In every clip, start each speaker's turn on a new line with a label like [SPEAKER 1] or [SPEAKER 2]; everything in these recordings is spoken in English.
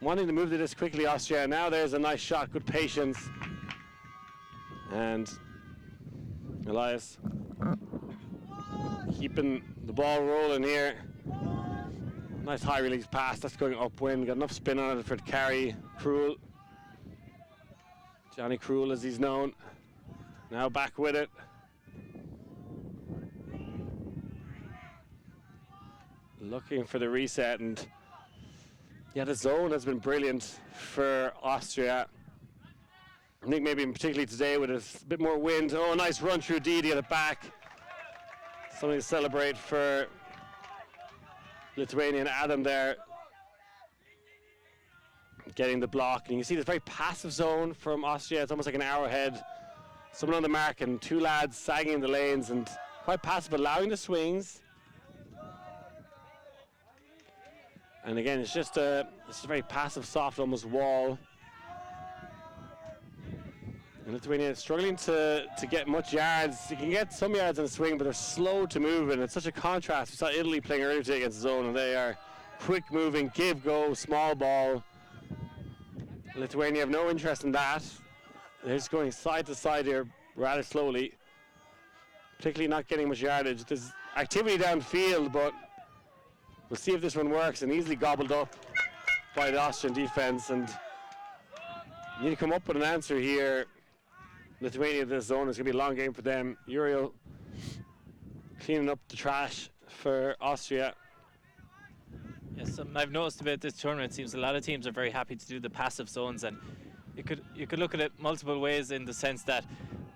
[SPEAKER 1] wanting to move to this quickly, Austria. Now there's a nice shot, good patience. And Elias keeping the ball rolling here. Nice high release pass, that's going upwind. Got enough spin on it for it to carry. Cruel. Johnny Cruel, as he's known. Now back with it. Looking for the reset, and yeah, the zone has been brilliant for Austria. I think maybe particularly today with a bit more wind. Oh, nice run through D to get it back. Something to celebrate for Lithuanian Adam there. Getting the block, and you can see this very passive zone from Austria. It's almost like an arrowhead. Someone on the mark and two lads sagging in the lanes and quite passive, allowing the swings. And again, it's just a very passive, soft, almost wall. And Lithuania is struggling to get much yards. You can get some yards in the swing, but they're slow to move, and it's such a contrast. We saw Italy playing earlier today against zone, and they are quick moving, give, go, small ball. Lithuania have no interest in that. They're just going side to side here rather slowly, particularly not getting much yardage. There's activity downfield, but we'll see if this one works, and easily gobbled up by the Austrian defense. And you need to come up with an answer here. Lithuania, this zone is going to be a long game for them. Uriel cleaning up the trash for Austria.
[SPEAKER 2] Yes, something I've noticed about this tournament, it seems a lot of teams are very happy to do the passive zones, and you could look at it multiple ways, in the sense that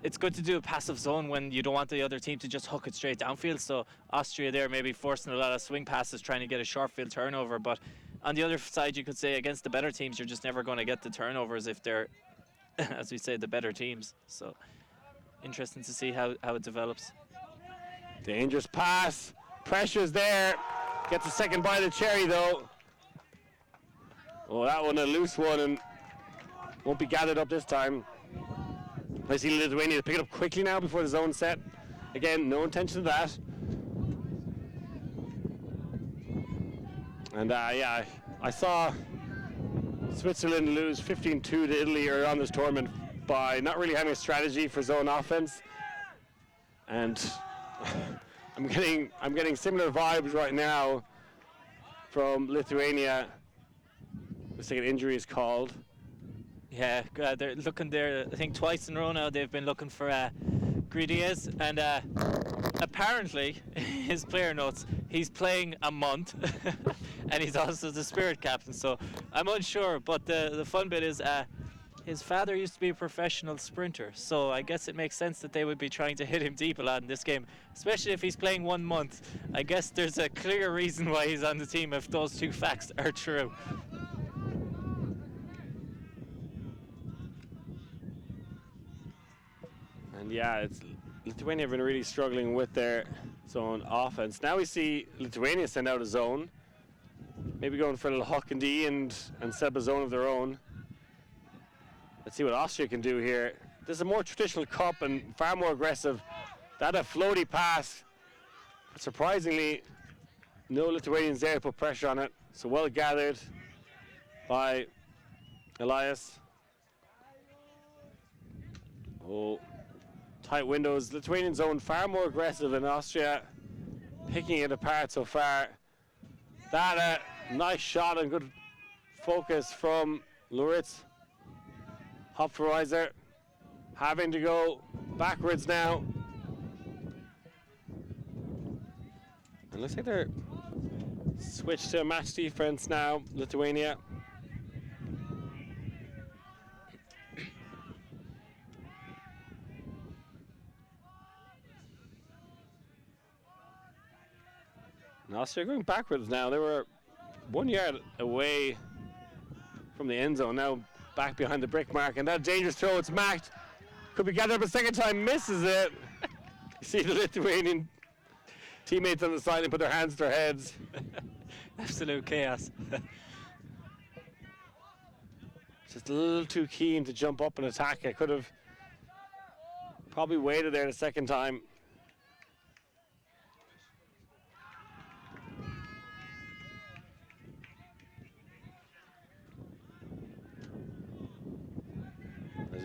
[SPEAKER 2] it's good to do a passive zone when you don't want the other team to just hook it straight downfield. So Austria there maybe forcing a lot of swing passes, trying to get a short field turnover. But on the other side, you could say against the better teams, you're just never going to get the turnovers if they're, as we say, the better teams. So interesting to see how it develops.
[SPEAKER 1] Dangerous pass. Pressure's there. Gets a second bite of the cherry though. Oh, that one a loose one and won't be gathered up this time. I see Lithuania to pick it up quickly now before the zone set. Again, no intention of that. And yeah, I saw Switzerland lose 15-2 to Italy earlier on this tournament by not really having a strategy for zone offense. And I'm getting similar vibes right now from Lithuania. Looks like an injury is called.
[SPEAKER 2] Yeah, they're looking there. I think twice in a row now they've been looking for Gridias, and apparently his player notes he's playing a month, and he's also the spirit captain. So I'm unsure, but the fun bit is his father used to be a professional sprinter, so I guess it makes sense that they would be trying to hit him deep a lot in this game, especially if he's playing 1 month. I guess there's a clear reason why he's on the team if those two facts are true.
[SPEAKER 1] And yeah, Lithuania have been really struggling with their zone offense. Now we see Lithuania send out a zone, maybe going for a little huck and D and set up a zone of their own. Let's see what Austria can do here. This is a more traditional cup and far more aggressive. That a floaty pass. But surprisingly, no Lithuanians there to put pressure on it. So well gathered by Elias. Oh, tight windows. Lithuanian zone far more aggressive than Austria, picking it apart so far. That nice shot and good focus from Loritz. Hopferizer having to go backwards now. And looks like they're switched to a match defense now, Lithuania. And Austria going backwards now. They were 1 yard away from the end zone. Now back behind the brick mark, and that dangerous throw, it's Macht. Could be gathered up a second time, misses it. You see the Lithuanian teammates on the sideline put their hands to their heads.
[SPEAKER 2] Absolute chaos.
[SPEAKER 1] Just a little too keen to jump up and attack. I could have probably waited there the second time.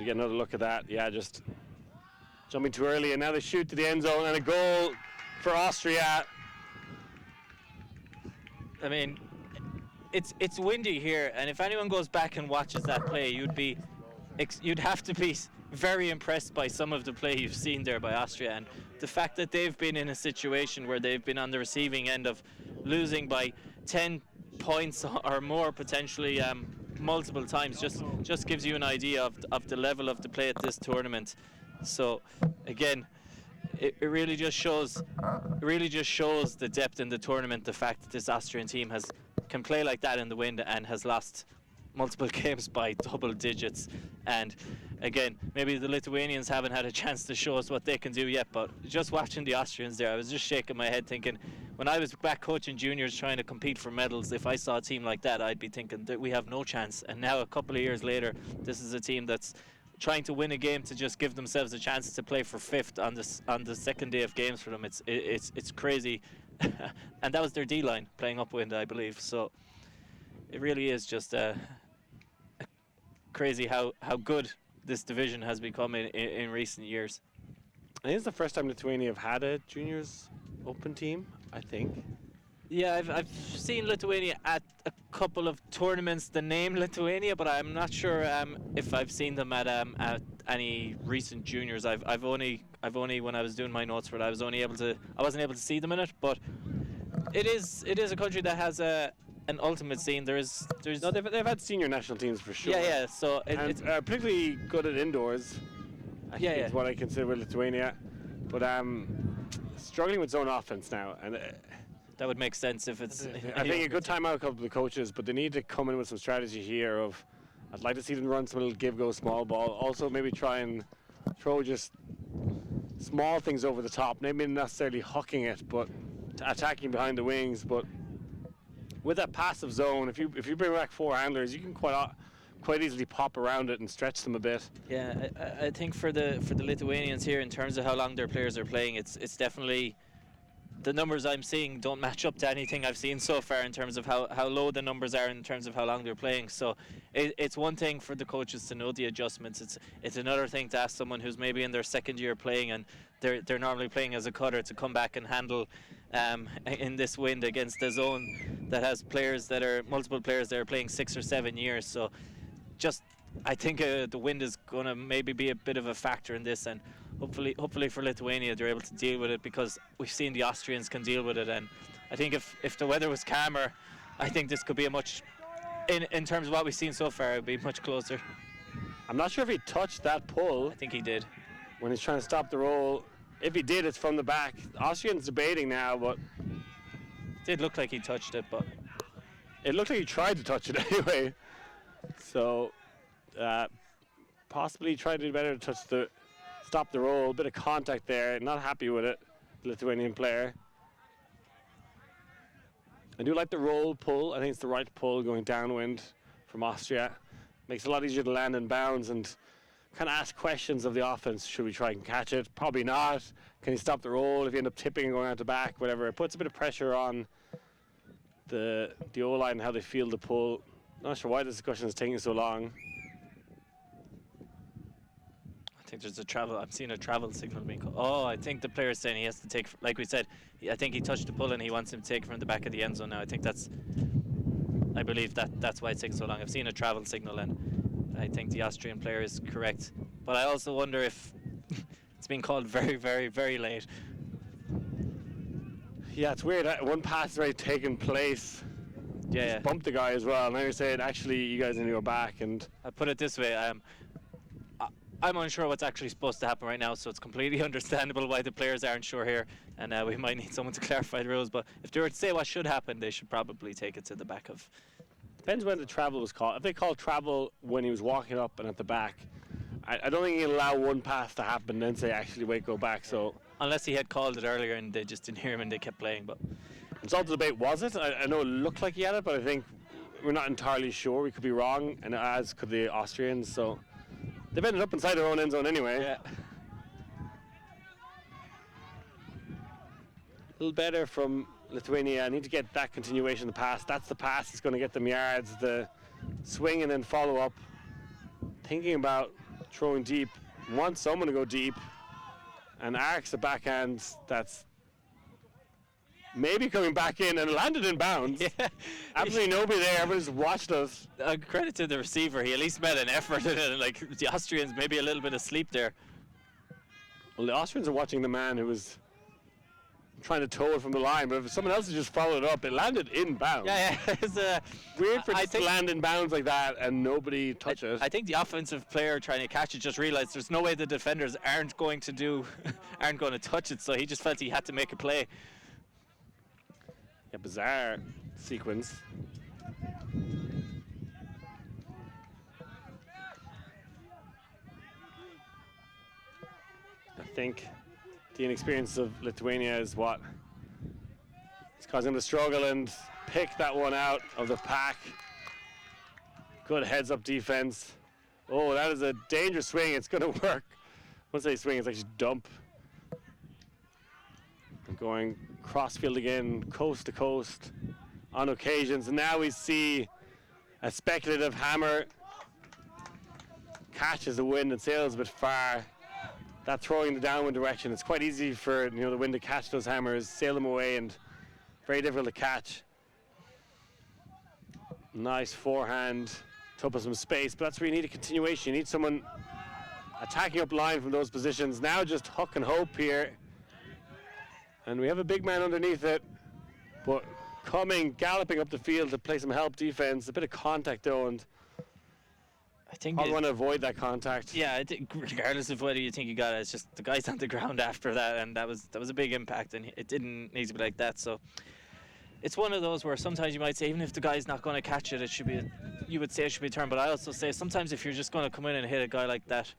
[SPEAKER 1] we get another look at that. Yeah, just jumping too early, and now they shoot to the end zone, and a goal for Austria.
[SPEAKER 2] I mean, it's windy here, and if anyone goes back and watches that play, you'd have to be very impressed by some of the play you've seen there by Austria, and the fact that they've been in a situation where they've been on the receiving end of losing by 10 points or more potentially multiple times just gives you an idea of the level of the play at this tournament. So again, it really just shows the depth in the tournament, the fact that this Austrian team can play like that in the wind and has lost multiple games by double digits. And again, maybe the Lithuanians haven't had a chance to show us what they can do yet, but just watching the Austrians there, I was just shaking my head thinking, when I was back coaching juniors trying to compete for medals, if I saw a team like that, I'd be thinking that we have no chance. And now a couple of years later, this is a team that's trying to win a game to just give themselves a chance to play for fifth on the second day of games for them. It's crazy. And that was their D-line playing upwind, I believe. So it really is just crazy how good this division has become in recent years.
[SPEAKER 1] I think it's the first time Lithuania have had a juniors open team, I think.
[SPEAKER 2] Yeah, I've seen Lithuania at a couple of tournaments, the name Lithuania, but I'm not sure if I've seen them at any recent juniors. I've only when I was doing my notes for it, I wasn't able to see them in it, but it is a country that has an ultimate scene. There's
[SPEAKER 1] no, they've had senior national teams for sure.
[SPEAKER 2] Yeah. So
[SPEAKER 1] it's particularly good at indoors. I think is what I consider with Lithuania, but struggling with zone offense now, and
[SPEAKER 2] that would make sense if it's.
[SPEAKER 1] I think a good timeout couple of the coaches, but they need to come in with some strategy here. I'd like to see them run some little give-go small ball. Also, maybe try and throw just small things over the top. Maybe not necessarily hucking it, but attacking behind the wings. But with that passive zone, if you bring back four handlers, you can quite easily pop around it and stretch them a bit.
[SPEAKER 2] Yeah, I think for the Lithuanians here, in terms of how long their players are playing, it's definitely. The numbers I'm seeing don't match up to anything I've seen so far in terms of how low the numbers are in terms of how long they're playing. So it's one thing for the coaches to know the adjustments. It's another thing to ask someone who's maybe in their second year playing and they're normally playing as a cutter to come back and handle in this wind against a zone that has multiple players that are playing 6 or 7 years. So I think the wind is going to maybe be a bit of a factor in this, and hopefully for Lithuania they're able to deal with it, because we've seen the Austrians can deal with it. And I think if the weather was calmer, I think this could be in terms of what we've seen so far, it would be much closer.
[SPEAKER 1] I'm not sure if he touched that pull.
[SPEAKER 2] I think he did.
[SPEAKER 1] When he's trying to stop the roll. If he did, it's from the back. The Austrians debating now, but
[SPEAKER 2] it did look like he touched it, but
[SPEAKER 1] it looked like he tried to touch it anyway. So possibly trying to do better to stop the roll. A bit of contact there. Not happy with it, the Lithuanian player. I do like the roll pull. I think it's the right pull going downwind from Austria. Makes it a lot easier to land in bounds and kind of ask questions of the offense. Should we try and catch it? Probably not. Can you stop the roll if you end up tipping and going out the back? Whatever. It puts a bit of pressure on the O-line and how they feel the pull. Not sure why this discussion is taking so long.
[SPEAKER 2] I think there's a travel. I'm seeing a travel signal being called. Oh, I think the player is saying he has to take, like we said, I think he touched the pull and he wants him to take from the back of the end zone now. I believe that's why it's taking so long. I've seen a travel signal and I think the Austrian player is correct. But I also wonder if it's been called very, very, very late.
[SPEAKER 1] Yeah, it's weird. One pass has already taken place.
[SPEAKER 2] Yeah.
[SPEAKER 1] Bumped the guy as well. Now you're saying, actually, you guys need to go back. And
[SPEAKER 2] I'll put it this way. I'm unsure what's actually supposed to happen right now, so it's completely understandable why the players aren't sure here, and we might need someone to clarify the rules. But if they were to say what should happen, they should probably take it to the back of.
[SPEAKER 1] Depends when the travel was called. If they called travel when he was walking up and at the back, I don't think he'd allow one pass to happen and then say, actually, wait, go back. So
[SPEAKER 2] unless he had called it earlier and they just didn't hear him and they kept playing. But
[SPEAKER 1] it's all the debate, was it? I know it looked like he had it, but I think we're not entirely sure. We could be wrong, and as could the Austrians. So they've ended up inside their own end zone anyway.
[SPEAKER 2] Yeah.
[SPEAKER 1] A little better from Lithuania. I need to get that continuation of the pass. That's the pass that's going to get them yards. The swing and then follow up. Thinking about throwing deep, wants someone to go deep, and arcs a backhand that's maybe coming back in and landed in bounds.
[SPEAKER 2] Yeah.
[SPEAKER 1] Absolutely nobody there. Everybody's watched us.
[SPEAKER 2] Credit to the receiver. He at least made an effort at it. Like the Austrians, maybe a little bit of sleep there.
[SPEAKER 1] Well, the Austrians are watching the man who was trying to tow it from the line, but if someone else had just followed it up, it landed in bounds.
[SPEAKER 2] Yeah. It's
[SPEAKER 1] Weird for it to land in bounds like that and nobody touch it.
[SPEAKER 2] I think the offensive player trying to catch it just realized there's no way the defenders aren't going to touch it, so he just felt he had to make a play.
[SPEAKER 1] Yeah, bizarre sequence. I think the inexperience of Lithuania is what is causing them to struggle and pick that one out of the pack. Good heads-up defense. Oh, that is a dangerous swing. It's going to work. Once they swing, it's actually dump. And going crossfield again, coast to coast on occasions. And now we see a speculative hammer catches the wind and sails a bit far. That throwing in the downwind direction, it's quite easy for the wind to catch those hammers, sail them away, and very difficult to catch. Nice forehand, took up some space, but that's where you need a continuation. You need someone attacking up line from those positions. Now just hook and hope here. And we have a big man underneath it, but galloping up the field to play some help defense. A bit of contact though, and
[SPEAKER 2] I think
[SPEAKER 1] I want to avoid that contact.
[SPEAKER 2] Yeah, I think regardless of whether you think you got it, it's just the guy's on the ground after that, and that was a big impact, and it didn't need to be like that. So it's one of those where sometimes you might say, even if the guy's not going to catch it, you would say it should be a turn. But I also say sometimes if you're just going to come in and hit a guy like that,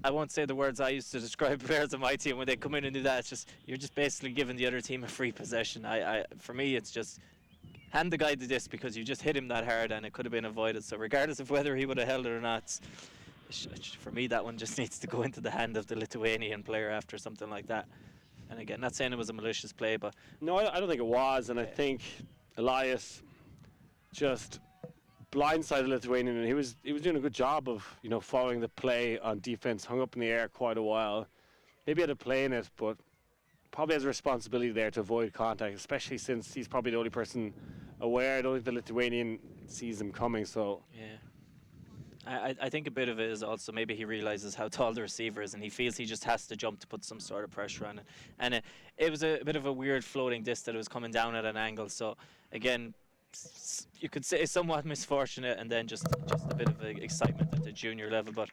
[SPEAKER 2] I won't say the words I used to describe players on my team when they come in and do that. It's just you're just basically giving the other team a free possession. For me, it's just hand the guy the disc because you just hit him that hard and it could have been avoided. So regardless of whether he would have held it or not, for me that one just needs to go into the hand of the Lithuanian player after something like that. And again, not saying it was a malicious play, but
[SPEAKER 1] no, I don't think it was. And I think Elias just blindsided Lithuanian, and he was doing a good job of following the play on defense. Hung up in the air quite a while. Maybe had a play in it, but probably has a responsibility there to avoid contact, especially since he's probably the only person aware. I don't think the Lithuanian sees him coming. So
[SPEAKER 2] yeah, I think a bit of it is also maybe he realizes how tall the receiver is, and he feels he just has to jump to put some sort of pressure on it. And it was a bit of a weird floating disc that it was coming down at an angle. So again, you could say somewhat misfortunate, and then just a bit of excitement at the junior level. But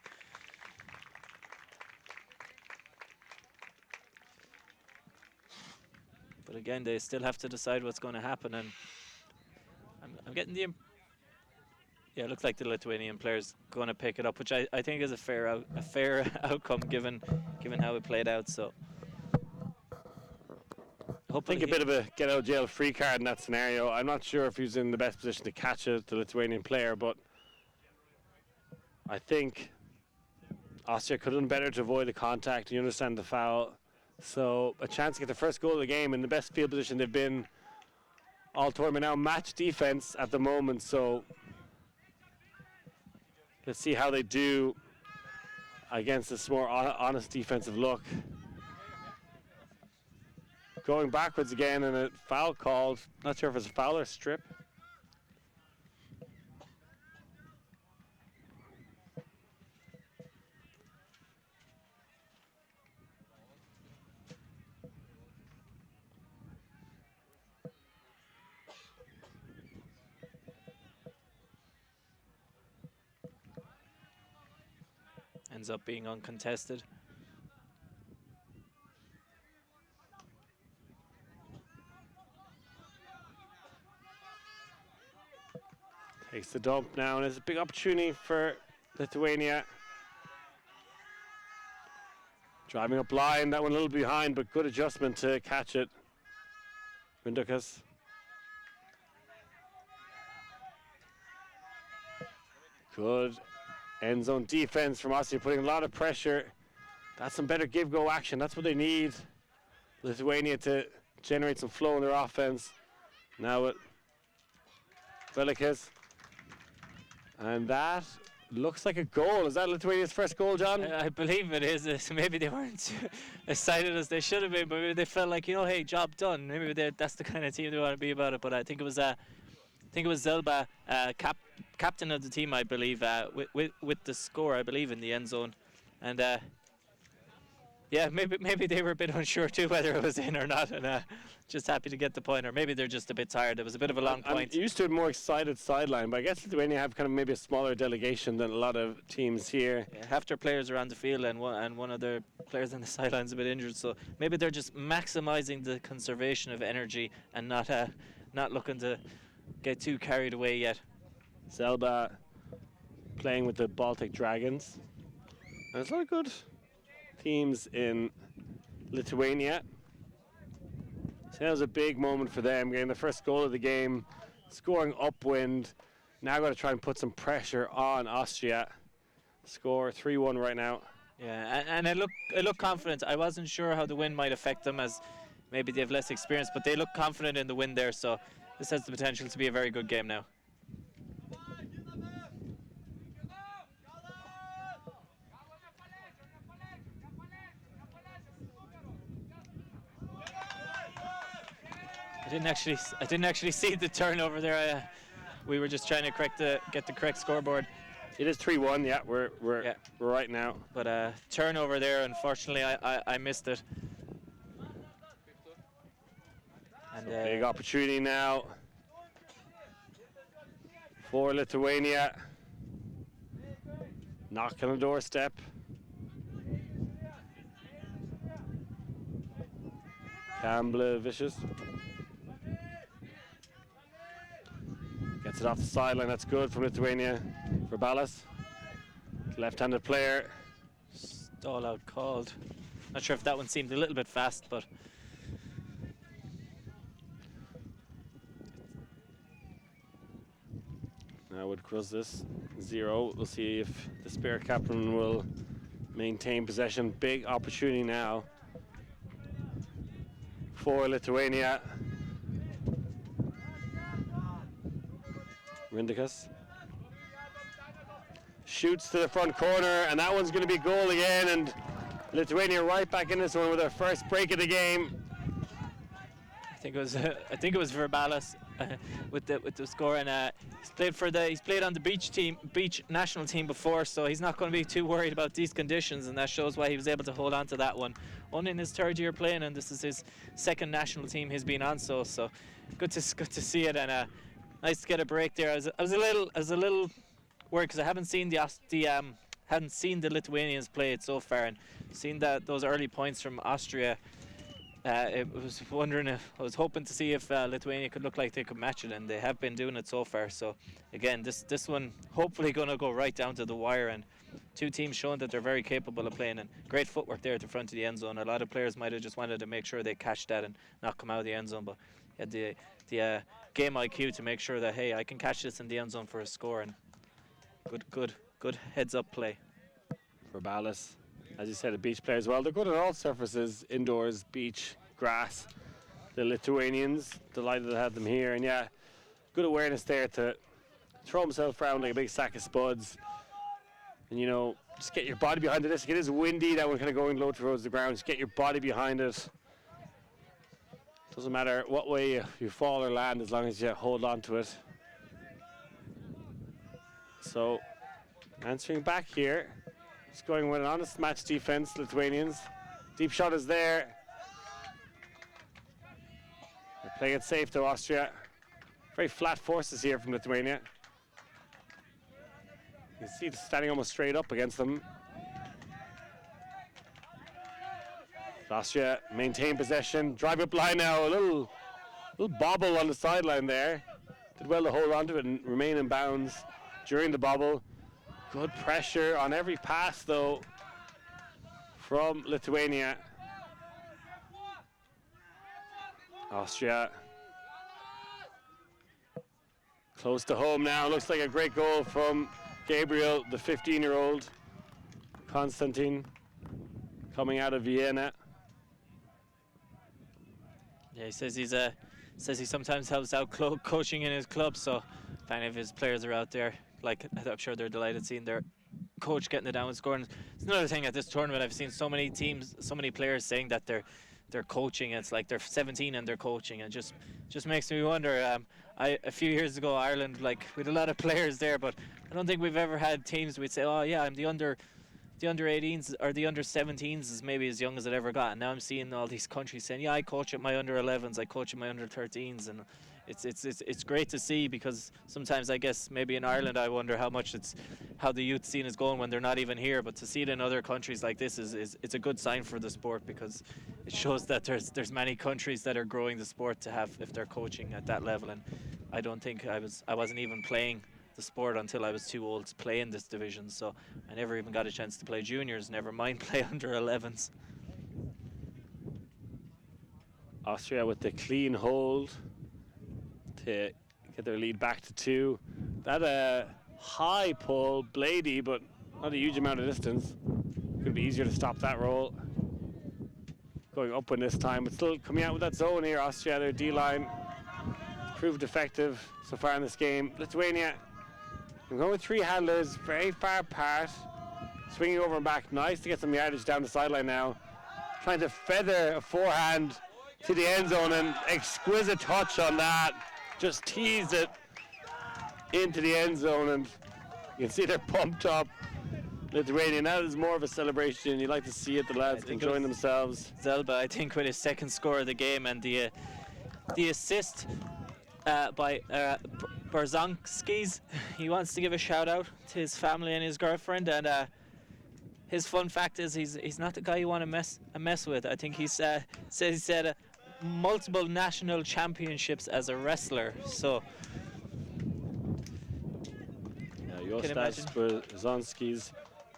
[SPEAKER 2] again, they still have to decide what's going to happen, and I'm getting the yeah, it looks like the Lithuanian player's going to pick it up, which I think is a fair outcome given how it played out. So
[SPEAKER 1] I think a bit of a get out of jail free card in that scenario. I'm not sure if he's in the best position to catch it, the Lithuanian player, but I think Austria could have done better to avoid the contact. You understand the foul. So a chance to get the first goal of the game in the best field position they've been all tournament now. Match defense at the moment, so let's see how they do against this more honest defensive look. Going backwards again, and a foul called. Not sure if it's a foul or a strip.
[SPEAKER 2] Ends up being uncontested.
[SPEAKER 1] Takes the dump now, and it's a big opportunity for Lithuania. Driving up line, that one a little behind, but good adjustment to catch it. Vindukas. Good end zone defense from Austria, putting a lot of pressure. That's some better give-go action. That's what they need. Lithuania to generate some flow in their offense. Now with Velikas. And that Looks like a goal. Is that Lithuania's first goal, John?
[SPEAKER 2] I believe it is. Maybe they weren't excited as they should have been, but maybe they felt like, hey, job done. Maybe that's the kind of team they want to be about it. But I think it was Zelba, captain of the team, I believe, with the score, I believe, in the end zone, and yeah, maybe they were a bit unsure too whether it was in or not, and just happy to get the point, or maybe they're just a bit tired. It was a bit of a long point.
[SPEAKER 1] I'm used to a more excited sideline, but I guess Lithuania have kind of maybe a smaller delegation than a lot of teams here.
[SPEAKER 2] Yeah, half their players are on the field, and one of their players on the sidelines a bit injured, so maybe they're just maximising the conservation of energy and not looking to get too carried away yet.
[SPEAKER 1] Zelba playing with the Baltic Dragons. And there's a lot of good teams in Lithuania. So that was a big moment for them, getting the first goal of the game, scoring upwind. Now got to try and put some pressure on Austria. Score 3-1 right now.
[SPEAKER 2] Yeah, and it looked confident. I wasn't sure how the wind might affect them, as maybe they have less experience, but they look confident in the wind there, so this has the potential to be a very good game now. I didn't actually see the turnover there. We were just trying to get the correct scoreboard.
[SPEAKER 1] It is 3-1. Yeah, we're right now.
[SPEAKER 2] But turnover there. Unfortunately, I missed it. And
[SPEAKER 1] so big opportunity now for Lithuania. Knock on the doorstep. Campbell vicious. Gets it off the sideline. That's good from Lithuania for Ballas. Left-handed player.
[SPEAKER 2] Stall out called. Not sure if that one seemed a little bit fast, but
[SPEAKER 1] now would cross this 0. We'll see if the spare captain will maintain possession. Big opportunity now for Lithuania. Rindikas shoots to the front corner, and that one's going to be goal again, and Lithuania right back in this one with their first break of the game.
[SPEAKER 2] I think it was Verbalis with the score, and he's played on the beach national team before, so he's not going to be too worried about these conditions, and that shows why he was able to hold on to that one. Only in his third year playing, and this is his second national team he's been on, so good to see it, and nice to get a break there. I was a little worried because I haven't seen the Lithuanians play it so far, and seen those early points from Austria. I was hoping to see if Lithuania could look like they could match it, and they have been doing it so far. So again, this one hopefully going to go right down to the wire, and two teams showing that they're very capable of playing, and great footwork there at the front of the end zone. A lot of players might have just wanted to make sure they catch that and not come out of the end zone, but had the game IQ to make sure that, hey, I can catch this in the end zone for a score, and good heads up play
[SPEAKER 1] for Ballas. As you said, a beach player as well. They're good on all surfaces, indoors, beach, grass. The Lithuanians, delighted to have them here. And yeah, good awareness there to throw himself around like a big sack of spuds. And just get your body behind it. It is windy, that one kind of going low towards the ground. Just get your body behind it. Doesn't matter what way you fall or land as long as you hold on to it. So, answering back here. Just going with an honest match defense, Lithuanians. Deep shot is there. They're playing it safe to Austria. Very flat forces here from Lithuania. You can see it's standing almost straight up against them. Austria maintain possession. Drive up line now. A little bobble on the sideline there. Did well to hold on to it and remain in bounds during the bobble. Good pressure on every pass, though, from Lithuania. Austria close to home now. Looks like a great goal from Gabriel, the 15-year-old. Konstantin coming out of Vienna.
[SPEAKER 2] Yeah, he says he sometimes helps out coaching in his club, so if any of his players are out there, like I'm sure they're delighted seeing their coach getting it down and scoring. It's another thing at this tournament. I've seen so many teams, so many players saying that they're coaching. It's like they're 17 and they're coaching, and just makes me wonder. A few years ago, Ireland, like we had a lot of players there, but I don't think we've ever had teams we'd say, oh yeah, I'm the under 18s or the under 17s is maybe as young as it ever got. And now I'm seeing all these countries saying, yeah, I coach at my under 11s, I coach at my under 13s, and it's great to see, because sometimes I guess maybe in Ireland I wonder how the youth scene is going when they're not even here. But to see it in other countries like this it's a good sign for the sport, because it shows that there's many countries that are growing the sport to have if they're coaching at that level. And I don't think I wasn't even playing the sport until I was too old to play in this division, so I never even got a chance to play juniors, never mind play under 11s.
[SPEAKER 1] Austria with the clean hold to get their lead back to 2. That high pull, bladey, but not a huge amount of distance. Could be easier to stop that roll. Going upwind this time, but still coming out with that zone here. Austria, their D-line proved effective so far in this game. Lithuania, I'm going with 3 handlers, very far apart, swinging over and back. Nice to get some yardage down the sideline now. Trying to feather a forehand to the end zone, and exquisite touch on that. Just teased it into the end zone, and you can see they're pumped up. Lithuania, that is more of a celebration. You like to see it, the lads enjoying themselves.
[SPEAKER 2] Zelba, I think, with his second score of the game, and the assist by Berzonskis. He wants to give a shout out to his family and his girlfriend, and his fun fact is he's not the guy you want to mess with. I think he said multiple national championships as a wrestler. So
[SPEAKER 1] Jostas Berzonskis,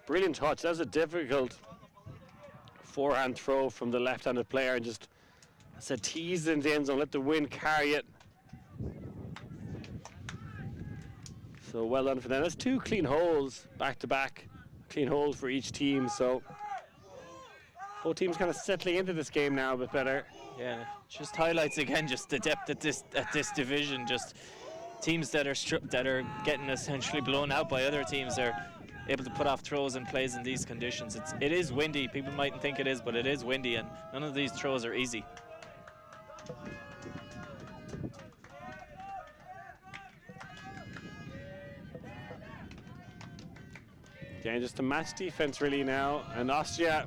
[SPEAKER 1] brilliant touch. That was a difficult forehand throw from the left-handed player, and just tease in the end zone, let the wind carry it. So well done for them. That's 2 clean holes back to back. Clean holes for each team. So both teams kind of settling into this game now a bit better.
[SPEAKER 2] Yeah, just highlights again just the depth at this division. Just teams that are getting essentially blown out by other teams are able to put off throws and plays in these conditions. It is windy. People mightn't think it is, but it is windy, and none of these throws are easy.
[SPEAKER 1] Yeah, just a match defense really now, and Austria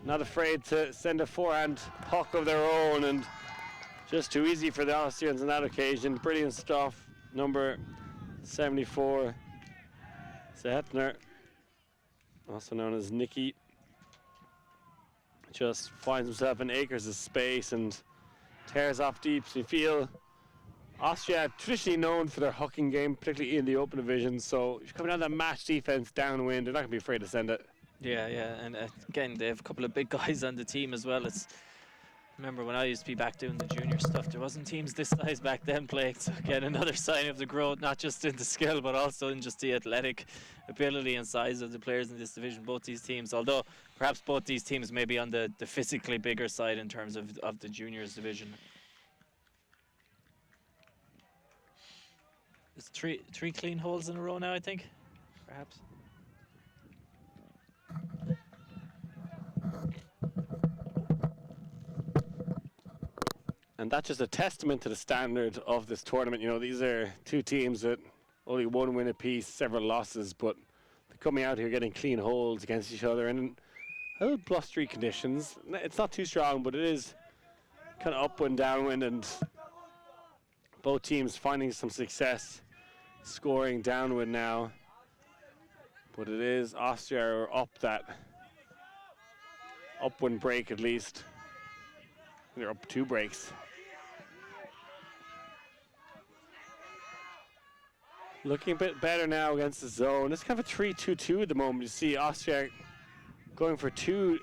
[SPEAKER 1] not afraid to send a forehand puck of their own, and just too easy for the Austrians on that occasion. Brilliant stuff. Number 74, Zehetner, also known as Nicky, just finds himself in acres of space and tears off deep. So you feel Austria traditionally known for their hooking game, particularly in the open division. So if you're coming down that match defense downwind, they're not going to be afraid to send it.
[SPEAKER 2] Yeah, and again, they have a couple of big guys on the team as well. Remember when I used to be back doing the junior stuff, there wasn't teams this size back then playing. So again, another sign of the growth, not just in the skill, but also in just the athletic ability and size of the players in this division, both these teams. Although perhaps both these teams may be on the physically bigger side in terms of the juniors division. There's three clean holes in a row now, I think, perhaps.
[SPEAKER 1] And that's just a testament to the standard of this tournament. You know, these are 2 teams that only 1 win apiece, several losses, but they're coming out here getting clean holes against each other in a little blustery conditions. It's not too strong, but it is kind of upwind, downwind, and both teams finding some success scoring downwind now. But it is Austria are up that upwind break at least. They're up 2 breaks. Looking a bit better now against the zone. It's kind of a 3-2-2 at the moment. You see Austria going for 2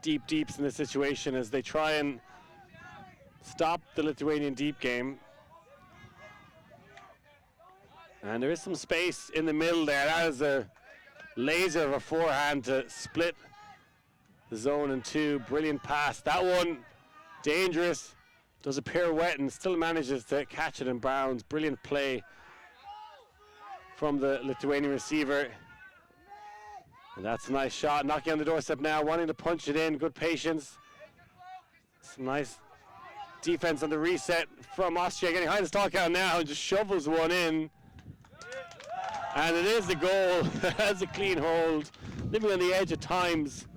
[SPEAKER 1] deep deeps in this situation as they try and stop the Lithuanian deep game. And there is some space in the middle there. That is a laser of a forehand to split the zone in 2. Brilliant pass. That one, dangerous. Does a pirouette and still manages to catch it in bounds. Brilliant play from the Lithuanian receiver. And that's a nice shot, knocking on the doorstep now, wanting to punch it in, good patience. Some nice defense on the reset from Austria, getting behind the stalk out now and just shovels one in. And it is the goal. That's a clean hold. Living on the edge at times,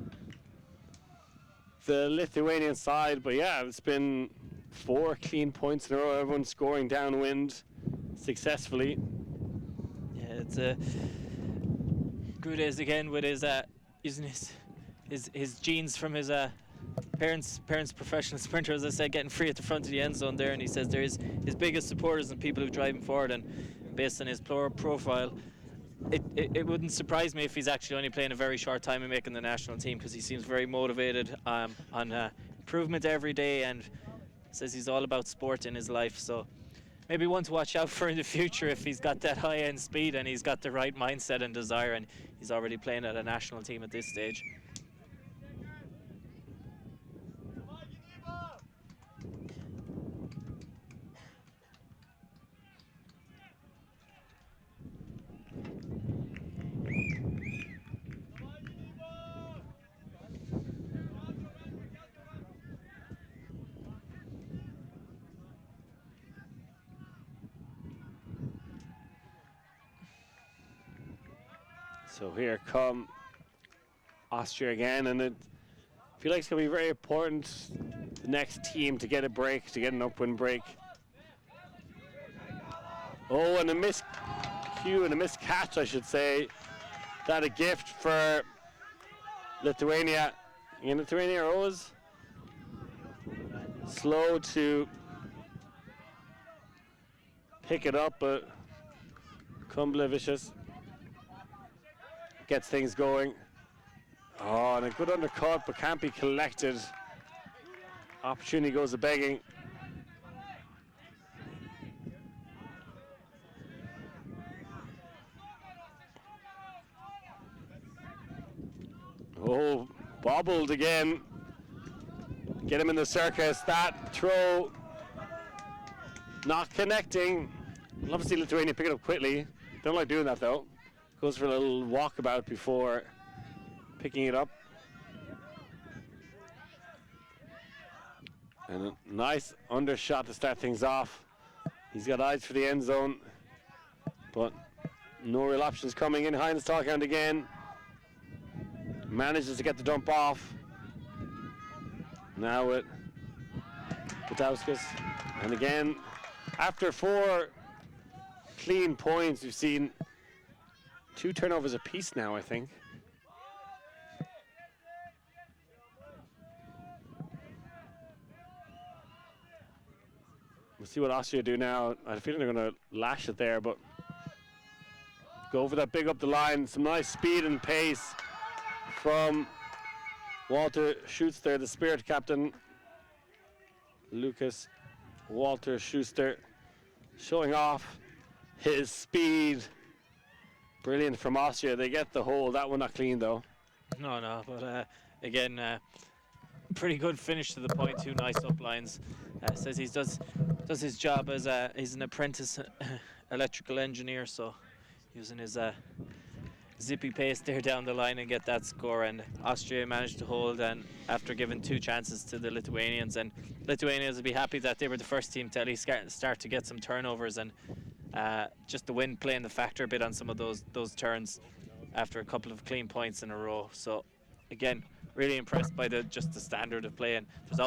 [SPEAKER 1] the Lithuanian side. But yeah, it's been 4 clean points in a row. Everyone scoring downwind successfully.
[SPEAKER 2] Yeah, it's Grudes again with his using his genes from his parents professional sprinter, as I said, getting free at the front of the end zone there, and he says there is his biggest supporters and people who drive him forward, and based on his profile, it wouldn't surprise me if he's actually only playing a very short time and making the national team, because he seems very motivated on improvement every day, and says he's all about sport in his life. So maybe one to watch out for in the future if he's got that high-end speed and he's got the right mindset and desire, and he's already playing at a national team at this stage.
[SPEAKER 1] So here come Austria again, and I feel like it's going to be very important, the next team, to get a break, to get an upwind break. Oh, and a miscue and a miscatch, I should say. That a gift for Lithuania. And Lithuania are always slow to pick it up, but Kumblevicius gets things going. Oh, and a good undercut, but can't be collected. Opportunity goes a begging. Oh, bobbled again. Get him in the circus. That throw not connecting. Love to see Lithuania pick it up quickly. Don't like doing that though. Goes for a little walkabout before picking it up. And a nice undershot to start things off. He's got eyes for the end zone, but no real options coming in behind the stalk count again. Manages to get the dump off. Now with Patauskas. And again, after 4 clean points, we've seen 2 turnovers apiece now, I think. We'll see what Austria do now. I feel they're going to lash it there, but go over that big up the line. Some nice speed and pace from Walter Schuster, the Spirit captain. Lucas Walter Schuster showing off his speed. Brilliant from Austria. They get the hole. That one not clean though.
[SPEAKER 2] No, but again, pretty good finish to the point. 2 nice up lines. Says he does his job as he's an apprentice electrical engineer, so using his zippy pace there down the line and get that score. And Austria managed to hold, and after giving 2 chances to the Lithuanians, and Lithuanians will be happy that they were the first team to at least start to get some turnovers, and just the wind playing the factor a bit on some of those turns after a couple of clean points in a row. So again, really impressed by just the standard of play. And there's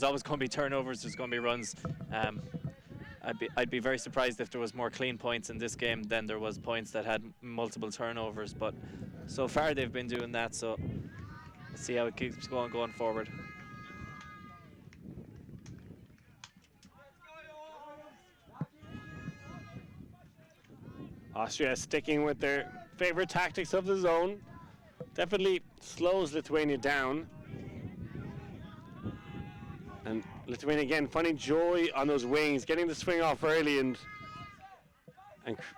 [SPEAKER 2] always going to be turnovers. There's going to be runs. I'd be very surprised if there was more clean points in this game than there was points that had multiple turnovers. But so far they've been doing that. So let's see how it keeps going forward.
[SPEAKER 1] Austria sticking with their favorite tactics of the zone. Definitely slows Lithuania down. And Lithuania again finding joy on those wings, getting the swing off early and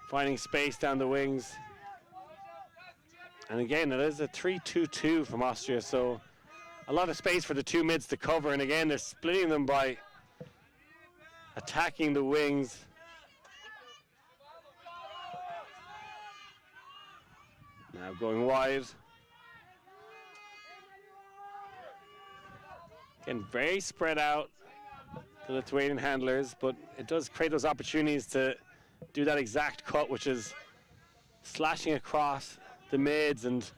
[SPEAKER 1] finding space down the wings. And again, it is a 3-2-2 from Austria, so a lot of space for the 2 mids to cover. And again, they're splitting them by attacking the wings. Now going wide. Again, very spread out, the Lithuanian handlers, but it does create those opportunities to do that exact cut, which is slashing across the mids, and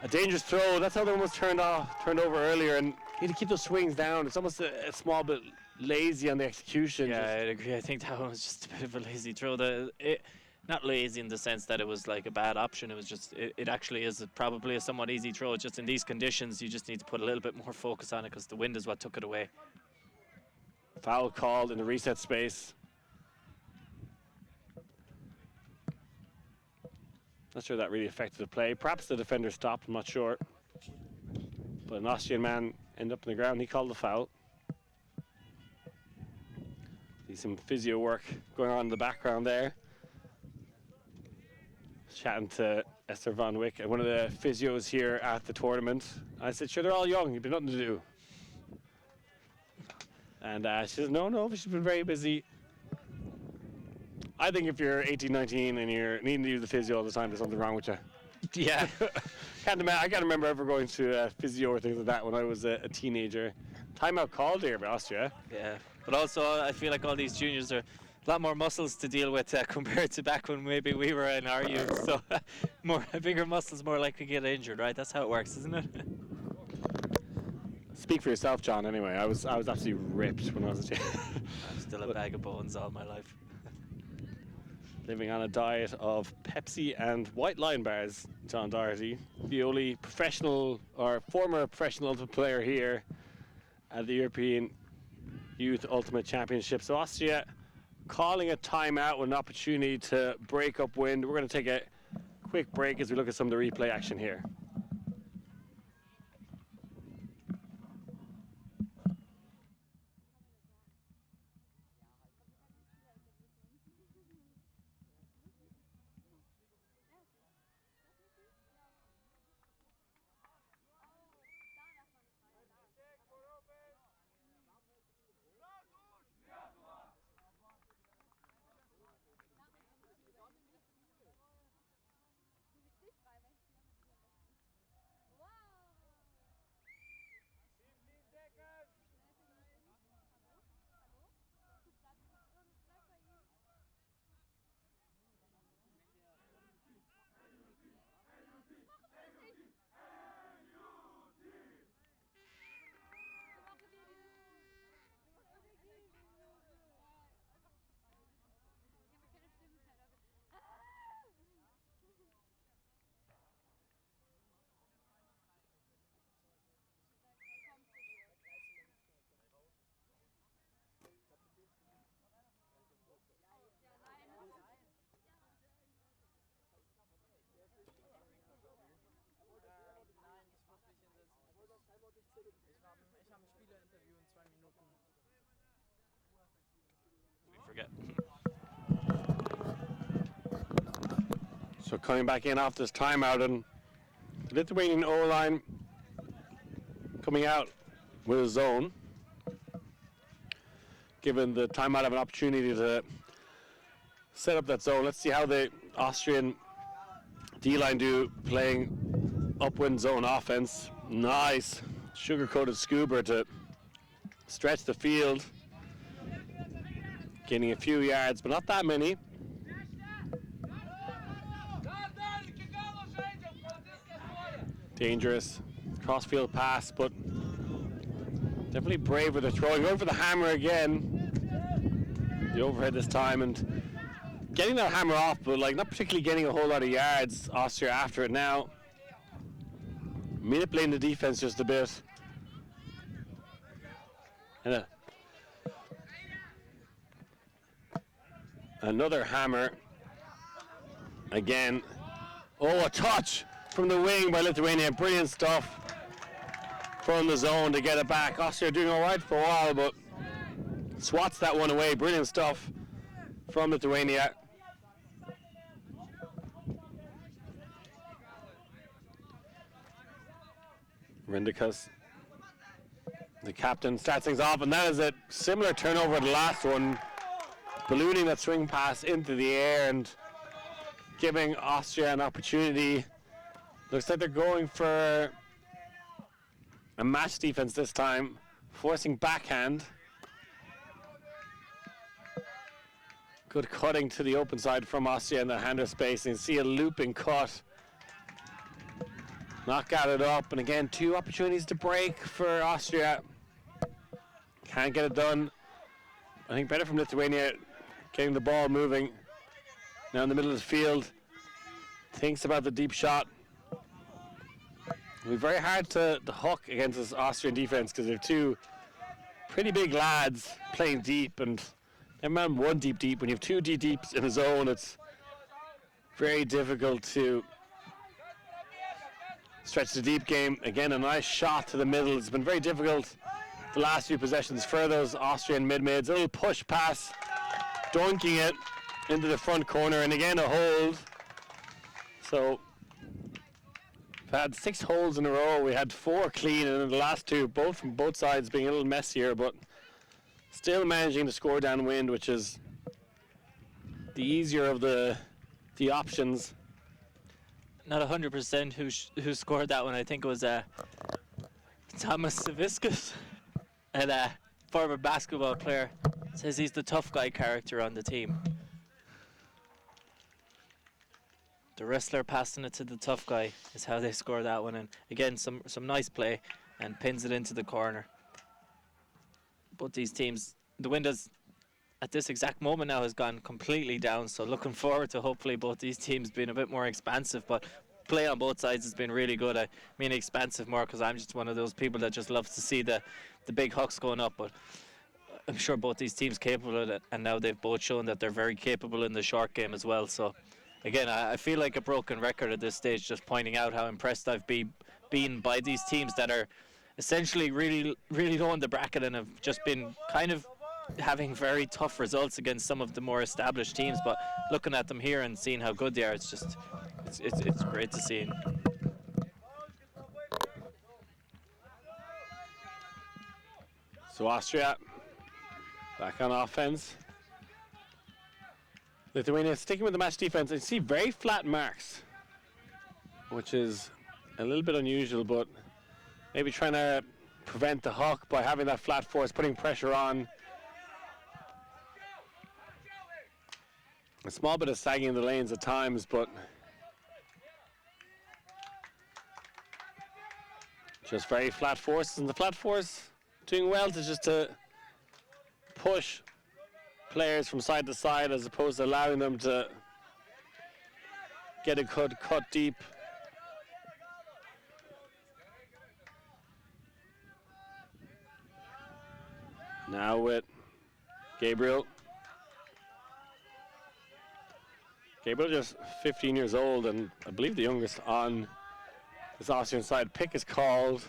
[SPEAKER 1] a dangerous throw. That's how the one was turned over earlier, and you need to keep those swings down. It's almost a small bit lazy on the execution.
[SPEAKER 2] Yeah, I'd agree. I think that one was just a bit of a lazy throw. Not lazy in the sense that it was like a bad option. It was just, it actually is probably a somewhat easy throw. Just in these conditions, you just need to put a little bit more focus on it because the wind is what took it away.
[SPEAKER 1] Foul called in the reset space. Not sure that really affected the play. Perhaps the defender stopped, I'm not sure. But an Austrian man ended up on the ground. He called the foul. See some physio work going on in the background there. Chatting to Esther Van Wyck, one of the physios here at the tournament. I said, sure, they're all young. You've been nothing to do. And she says, no, she's been very busy. I think if you're 18, 19 and you're needing to use the physio all the time, there's something wrong with you.
[SPEAKER 2] Yeah.
[SPEAKER 1] I can't remember ever going to physio or things like that when I was a teenager. Timeout called here by Austria.
[SPEAKER 2] Yeah, but also I feel like all these juniors are a lot more muscles to deal with compared to back when maybe we were in our youth. So bigger muscles, more likely to get injured, right? That's how it works, isn't it?
[SPEAKER 1] Speak for yourself, John. Anyway, I was absolutely ripped when I was a kid.
[SPEAKER 2] I'm still a bag of bones all my life.
[SPEAKER 1] Living on a diet of Pepsi and white line bars, John Doherty, the only professional or former professional ultimate player here at the European Youth Ultimate Championship. So Austria calling a timeout with an opportunity to break up wind. We're going to take a quick break as we look at some of the replay action here.
[SPEAKER 2] Forget.
[SPEAKER 1] So coming back in off this timeout, and the Lithuanian O-line coming out with a zone, given the timeout of an opportunity to set up that zone. Let's see how the Austrian D-line do playing upwind zone offense. Nice sugar-coated scuba to stretch the field. Gaining a few yards, but not that many. Dangerous crossfield pass, but definitely brave with the throwing. Going for the hammer again. The overhead this time, and getting that hammer off, but like not particularly getting a whole lot of yards. Austria after it now. Manipulating the defense just a bit. And another hammer. Again. Oh, a touch from the wing by Lithuania. Brilliant stuff from the zone to get it back. Austria doing all right for a while, but swats that one away. Brilliant stuff from Lithuania. Rendikas, the captain, starts things off, and that is a similar turnover to the last one. Ballooning that swing pass into the air and giving Austria an opportunity Looks like they're going for a match defense this time, forcing backhand. Good cutting to the open side from Austria in the hander space, and you see a looping cut. Knock at it up, and again, 2 opportunities to break for Austria. Can't get it done. I think better from Lithuania, getting the ball moving. Now in the middle of the field, thinks about the deep shot. It'll be very hard to hook against this Austrian defense because they're 2 pretty big lads playing deep, and never mind 1 deep. When you have 2 deeps in a zone, it's very difficult to stretch the deep game. Again, a nice shot to the middle. It's been very difficult the last few possessions for those Austrian mid-mids. A little push pass, doinking it into the front corner, and again a hold. So we've had 6 holds in a row. We had 4 clean, and then the last 2, both from both sides, being a little messier, but still managing to score downwind, which is the easier of the options.
[SPEAKER 2] Not 100% who scored that one. I think it was Thomas Saviskus, and a former basketball player. Says he's the tough guy character on the team. The wrestler passing it to the tough guy is how they score that one. And again, some nice play, and pins it into the corner. Both these teams, the windows at this exact moment now has gone completely down, so looking forward to hopefully both these teams being a bit more expansive, but play on both sides has been really good. I mean expansive more because I'm just one of those people that just loves to see the big hucks going up, but I'm sure both these teams capable of it, and now they've both shown that they're very capable in the short game as well. So again, I feel like a broken record at this stage, just pointing out how impressed I've been by these teams that are essentially really low in the bracket and have just been kind of having very tough results against some of the more established teams, but looking at them here and seeing how good they are, it's great to see.
[SPEAKER 1] So Austria back on offense. Lithuania sticking with the match defense. I see very flat marks, which is a little bit unusual, but maybe trying to prevent the huck by having that flat force, putting pressure on. A small bit of sagging in the lanes at times, but just very flat forces. And the flat force doing well to just to push players from side to side as opposed to allowing them to get a good cut deep. Now with Gabriel. Gabriel just 15 years old, and I believe the youngest on this Austrian side. Pick is called.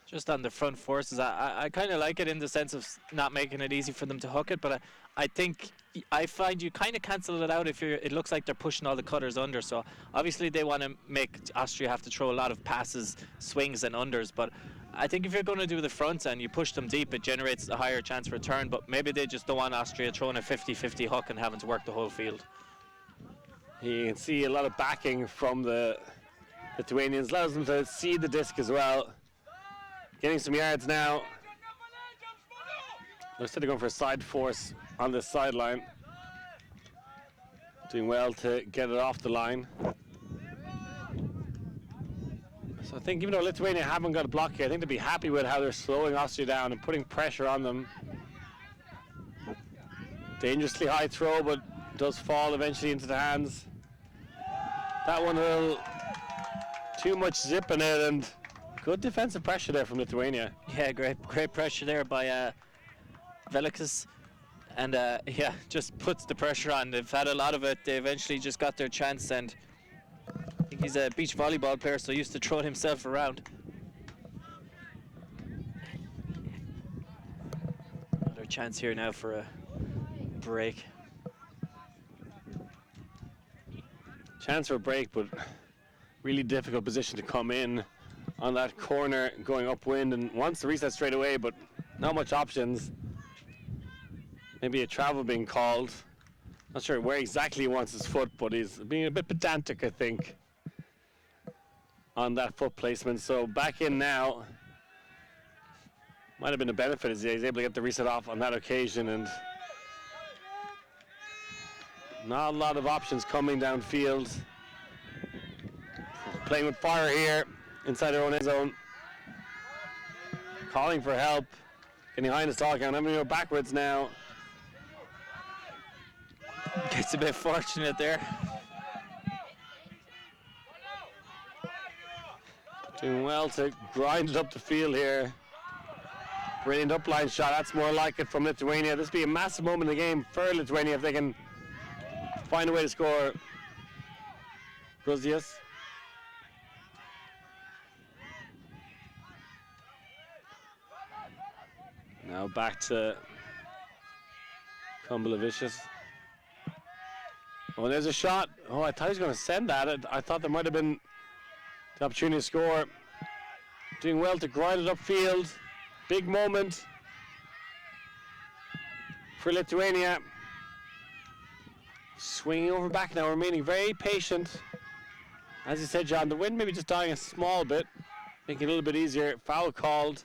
[SPEAKER 2] Just on the front forces, I kind of like it in the sense of not making it easy for them to hook it, but I find you kind of cancel it out if it looks like they're pushing all the cutters under. So obviously they want to make Austria have to throw a lot of passes, swings and unders, but I think if you're going to do the front and you push them deep, it generates a higher chance for return, but maybe they just don't want Austria throwing a 50-50 hook and having to work the whole field.
[SPEAKER 1] You can see a lot of backing from the Lithuanians, allows them to see the disc as well. Getting some yards now. Looks like they're going for a side force on this sideline. Doing well to get it off the line. So I think even though Lithuania haven't got a block here, I think they'll be happy with how they're slowing Austria down and putting pressure on them. Dangerously high throw, but does fall eventually into the hands. That one a little too much zip in it, and good defensive pressure there from Lithuania.
[SPEAKER 2] Yeah, great pressure there by Velikas, and yeah, just puts the pressure on. They've had a lot of it. They eventually just got their chance, and I think he's a beach volleyball player, so used to throwing himself around. Another chance here now for a break.
[SPEAKER 1] Chance for a break, but really difficult position to come in on that corner going upwind, and wants to reset straight away, but not much options. Maybe a travel being called. Not sure where exactly he wants his foot, but he's being a bit pedantic, I think, on that foot placement. So back in now. Might have been a benefit as he's able to get the reset off on that occasion, and not a lot of options coming downfield. Playing with fire here inside their own end zone. Calling for help. Getting behind the stall count. I'm going to go backwards now.
[SPEAKER 2] Gets a bit fortunate there.
[SPEAKER 1] Doing well to grind it up the field here. Brilliant upline shot. That's more like it from Lithuania. This will be a massive moment in the game for Lithuania if they can find a way to score. Gruzius. Now back to Kumblavicius. Oh, there's a shot. Oh, I thought he was going to send that. I thought there might have been the opportunity to score. Doing well to grind it upfield. Big moment for Lithuania. Swinging over back now, remaining very patient. As you said, John, the wind maybe just dying a small bit, making it a little bit easier. Foul called.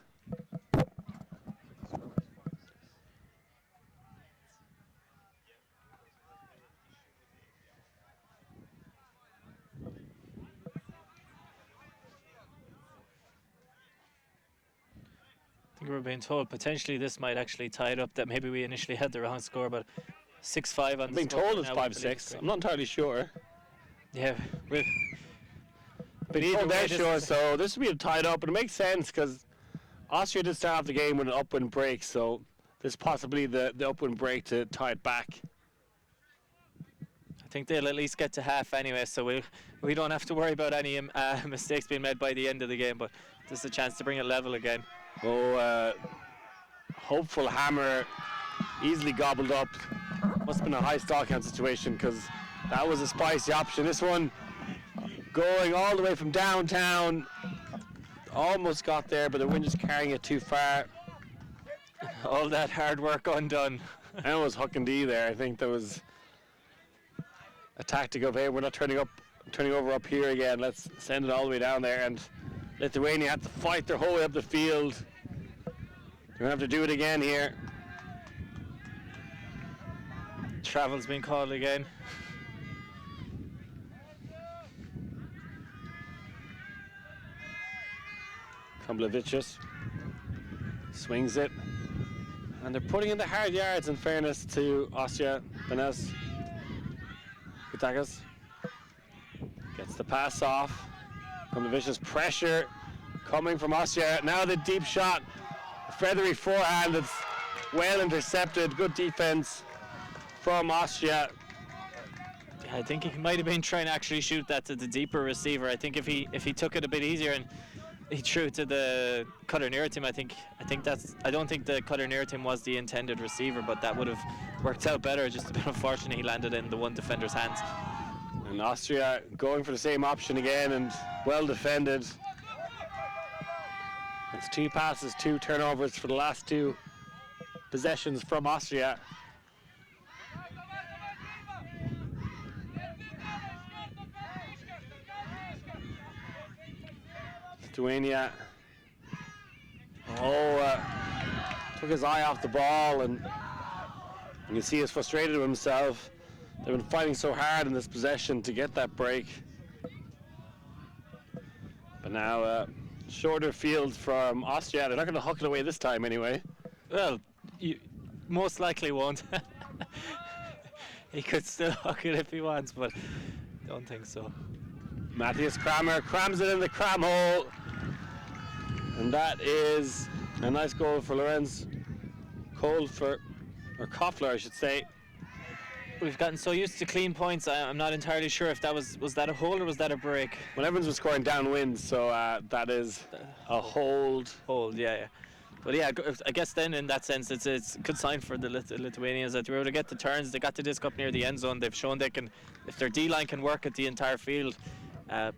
[SPEAKER 2] I think we're being told potentially this might actually tie it up, that maybe we initially had the wrong score, but 6-5 on the
[SPEAKER 1] Being
[SPEAKER 2] score
[SPEAKER 1] told it's
[SPEAKER 2] now
[SPEAKER 1] 5-6. I'm not entirely sure.
[SPEAKER 2] Yeah, we'll
[SPEAKER 1] But either way, sure. So this will be tied up, but it makes sense because Austria did start off the game with an upwind break, so this is possibly the upwind break to tie it back.
[SPEAKER 2] I think they'll at least get to half anyway, so we don't have to worry about any mistakes being made by the end of the game, but this is a chance to bring it level again.
[SPEAKER 1] Oh, hopeful hammer easily gobbled up. Must have been a high stall count situation because that was a spicy option. This one going all the way from downtown. Almost got there, but the wind just carrying it too far.
[SPEAKER 2] All that hard work undone.
[SPEAKER 1] And it was hook and D there. I think there was a tactic of, hey, we're not turning over up here again. Let's send it all the way down there. And Lithuania had to fight their whole way up the field. They're gonna have to do it again here.
[SPEAKER 2] Travel's been called again.
[SPEAKER 1] Kumblavicius swings it. And they're putting in the hard yards in fairness to Austria. Benes. Kutakas gets the pass off. Kumblavicius pressure coming from Austria. Now the deep shot. A feathery forehand that's well intercepted. Good defense from Austria.
[SPEAKER 2] I think he might have been trying to actually shoot that to the deeper receiver. I think if he took it a bit easier and he threw it to the cutter near team, I don't think the cutter near team was the intended receiver, but that would have worked out better. Just a bit unfortunate he landed in the one defender's hands.
[SPEAKER 1] And Austria going for the same option again and well defended. It's 2 passes, 2 turnovers for the last 2 possessions from Austria. Lithuania took his eye off the ball, and you can see he's frustrated with himself. They've been fighting so hard in this possession to get that break. But now shorter field from Austria. They're not going to huck it away this time anyway.
[SPEAKER 2] Well, you most likely won't. He could still huck it if he wants, but don't think so.
[SPEAKER 1] Matthias Kramer crams it in the cram hole. And that is a nice goal for Lorenz Koffler, I should say.
[SPEAKER 2] We've gotten so used to clean points, I'm not entirely sure if that was that a hold or was that a break?
[SPEAKER 1] Well, Evans was scoring downwind, so that is a hold.
[SPEAKER 2] Hold, yeah. But yeah, I guess then in that sense, it's a good sign for the Lithuanians that they were able to get the turns. They got the disc up near the end zone. They've shown they can, if their D-line can work at the entire field,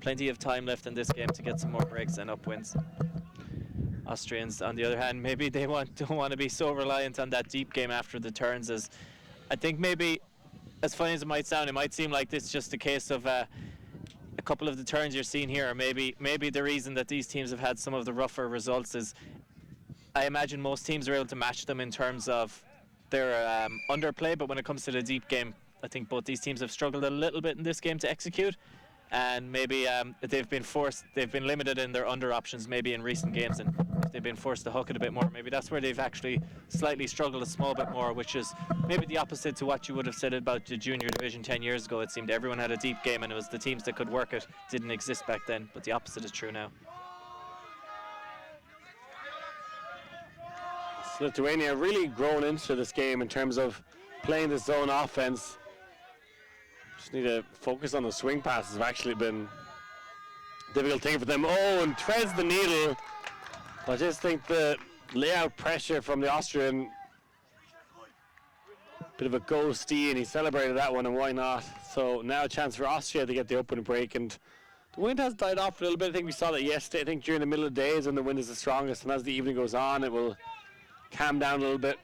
[SPEAKER 2] plenty of time left in this game to get some more breaks and upwinds. Austrians, on the other hand, maybe they don't want to be so reliant on that deep game after the turns, as I think maybe as funny as it might sound, it might seem like this is just a case of a couple of the turns you're seeing here. Maybe the reason that these teams have had some of the rougher results is I imagine most teams are able to match them in terms of their underplay, but when it comes to the deep game, I think both these teams have struggled a little bit in this game to execute, and maybe they've been limited in their under options maybe in recent games, and if they've been forced to hook it a bit more, maybe that's where they've actually slightly struggled a small bit more, which is maybe the opposite to what you would have said about the junior division 10 years ago. It seemed everyone had a deep game and it was the teams that could work it didn't exist back then, but the opposite is true now.
[SPEAKER 1] Lithuania really grown into this game in terms of playing the zone offense. Just need to focus on the swing passes. Have actually been a difficult thing for them. Oh, and threads the needle. I just think the layout pressure from the Austrian, bit of a ghosty, and he celebrated that one, and why not? So now a chance for Austria to get the opening break, and the wind has died off a little bit. I think we saw that yesterday. I think during the middle of the days when the wind is the strongest, and as the evening goes on, it will calm down a little bit.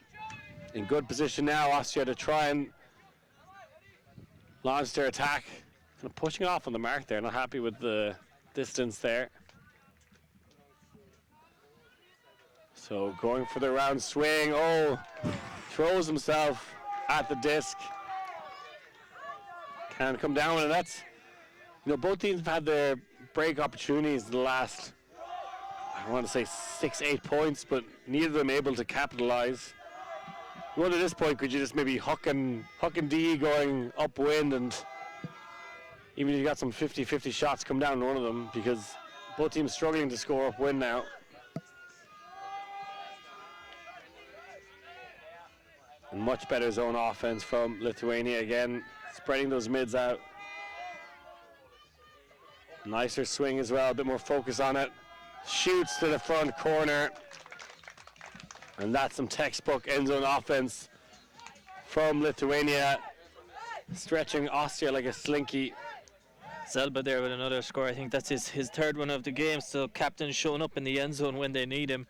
[SPEAKER 1] In good position now, Austria to try and launch their attack. Kind of pushing off on the mark there, not happy with the distance there. So going for the round swing. Oh, throws himself at the disc. Can't come down with it. That's, both teams have had their break opportunities in the last, I want to say 6-8 points, but neither of them able to capitalize. You wonder at this point, could you just maybe huck and D going upwind, and even if you got some 50-50 shots come down on one of them, because both teams struggling to score upwind now. And much better zone offense from Lithuania again, spreading those mids out. Nicer swing as well, a bit more focus on it. Shoots to the front corner. And that's some textbook end zone offense from Lithuania, stretching Austria like a slinky.
[SPEAKER 2] Zelba there with another score. I think that's his third one of the game, so captain showing up in the end zone when they need him.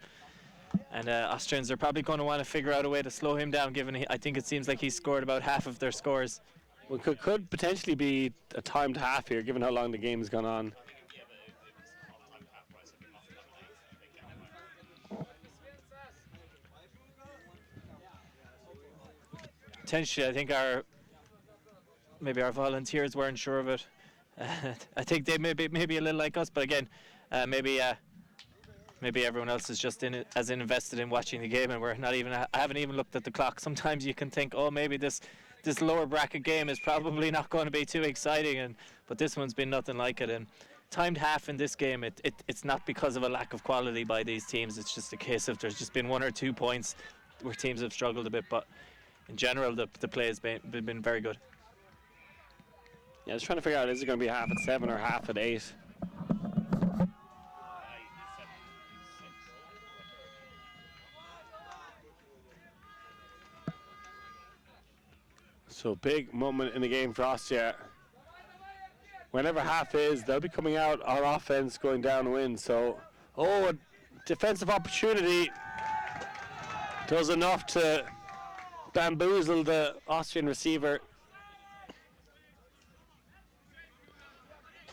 [SPEAKER 2] And Austrians are probably going to want to figure out a way to slow him down, given I think it seems like he's scored about half of their scores.
[SPEAKER 1] Well, could potentially be a timed half here, given how long the game has gone on.
[SPEAKER 2] Potentially, I think maybe our volunteers weren't sure of it. I think they may be a little like us, but again, maybe everyone else is just as invested in watching the game, and I haven't even looked at the clock. Sometimes you can think, oh, maybe this lower bracket game is probably not going to be too exciting, but this one's been nothing like it. And timed half in this game, it's not because of a lack of quality by these teams. It's just a case of there's just been 1 or 2 points where teams have struggled a bit, but in general, the play has been very good.
[SPEAKER 1] Yeah, I was trying to figure out, is it going to be half at 7 or half at 8? So big moment in the game for Austria. Whenever half is, they'll be coming out on offense, going downwind. So, a defensive opportunity does enough to bamboozle the Austrian receiver.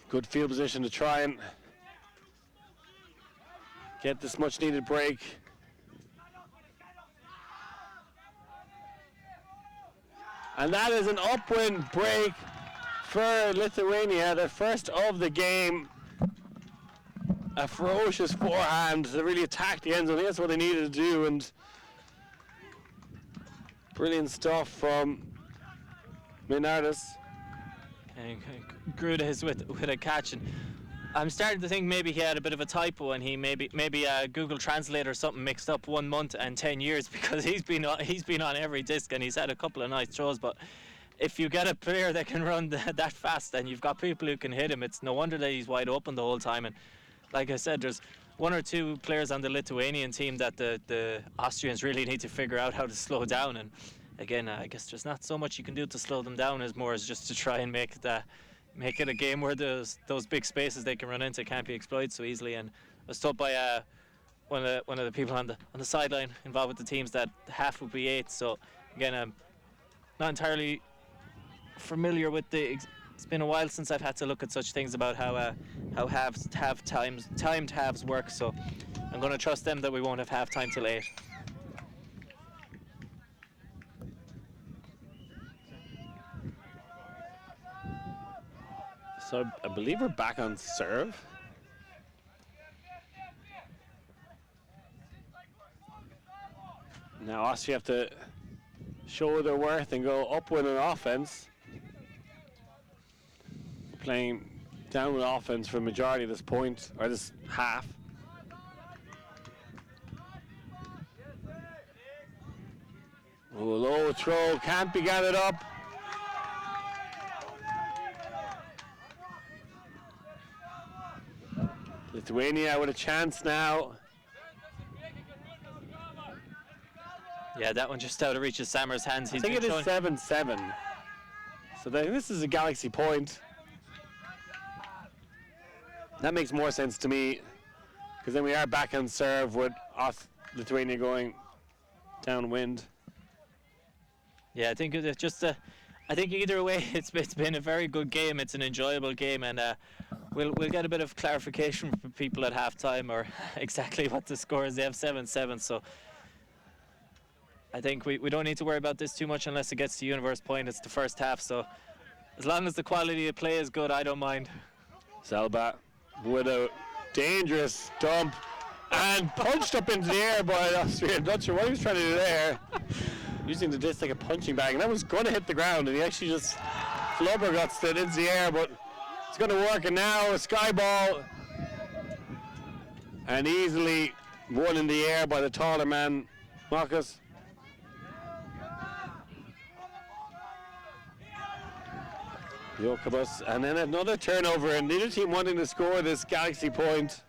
[SPEAKER 1] Good field position to try and get this much needed break. And that is an upwind break for Lithuania, the first of the game. A ferocious forehand to really attack the end zone. That's what they needed to do, and brilliant stuff from Minardis.
[SPEAKER 2] And Gruda with a catch, and I'm starting to think maybe he had a bit of a typo, and he maybe Google Translate or something mixed up 1 month and 10 years, because he's been on every disc and he's had a couple of nice throws. But if you get a player that can run that fast and you've got people who can hit him, it's no wonder that he's wide open the whole time. And like I said, there's 1 or 2 players on the Lithuanian team that the Austrians really need to figure out how to slow down. And again, I guess there's not so much you can do to slow them down, as more as just to try and make it a game where those big spaces they can run into can't be exploited so easily. And I was told by one of the people on the sideline involved with the teams that half would be 8. So again, I'm not entirely familiar with it's been a while since I've had to look at such things about how timed halves work. So I'm going to trust them that we won't have half time till 8.
[SPEAKER 1] So I believe we're back on serve. Now Austria have to show their worth and go upwind on offense. Playing downwind offense for the majority of this point, or this half. Oh, low throw, can't be gathered up. Lithuania with a chance now.
[SPEAKER 2] Yeah, that one just out of reach of Sammer's hands.
[SPEAKER 1] I think it is 7-7. So this is a Galaxy point. That makes more sense to me, because then we are back on serve with Lithuania going downwind.
[SPEAKER 2] Yeah, I think it's just I think either way, it's been a very good game. It's an enjoyable game, and we'll get a bit of clarification from people at halftime or exactly what the score is. They have 7-7, so I think we don't need to worry about this too much unless it gets to universe point. It's the first half, so as long as the quality of play is good, I don't mind.
[SPEAKER 1] Zelba with a dangerous dump and punched up into the air by Austria. I'm not sure what he was trying to do there. Using the disc like a punching bag, and that was going to hit the ground, and he actually just flubbergutsed it into the air, but it's going to work. And now a sky ball, and easily won in the air by the taller man, Marcus. Jokabus, and then another turnover, and neither team wanting to score this Galaxy point.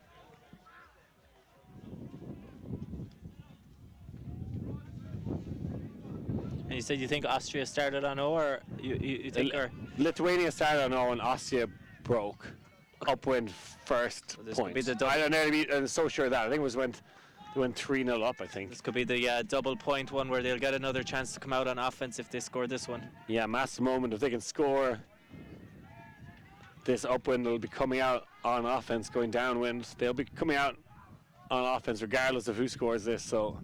[SPEAKER 2] And you said you think Austria started on 0, or you think
[SPEAKER 1] Lithuania started on 0 and Austria broke. Upwind first point. I don't know, I'm so sure of that. I think it was when they went 3-0 up, I think.
[SPEAKER 2] This could be the double point one where they'll get another chance to come out on offense if they score this one.
[SPEAKER 1] Yeah, massive moment. If they can score this upwind, they'll be coming out on offense, going downwind. They'll be coming out on offense regardless of who scores this, so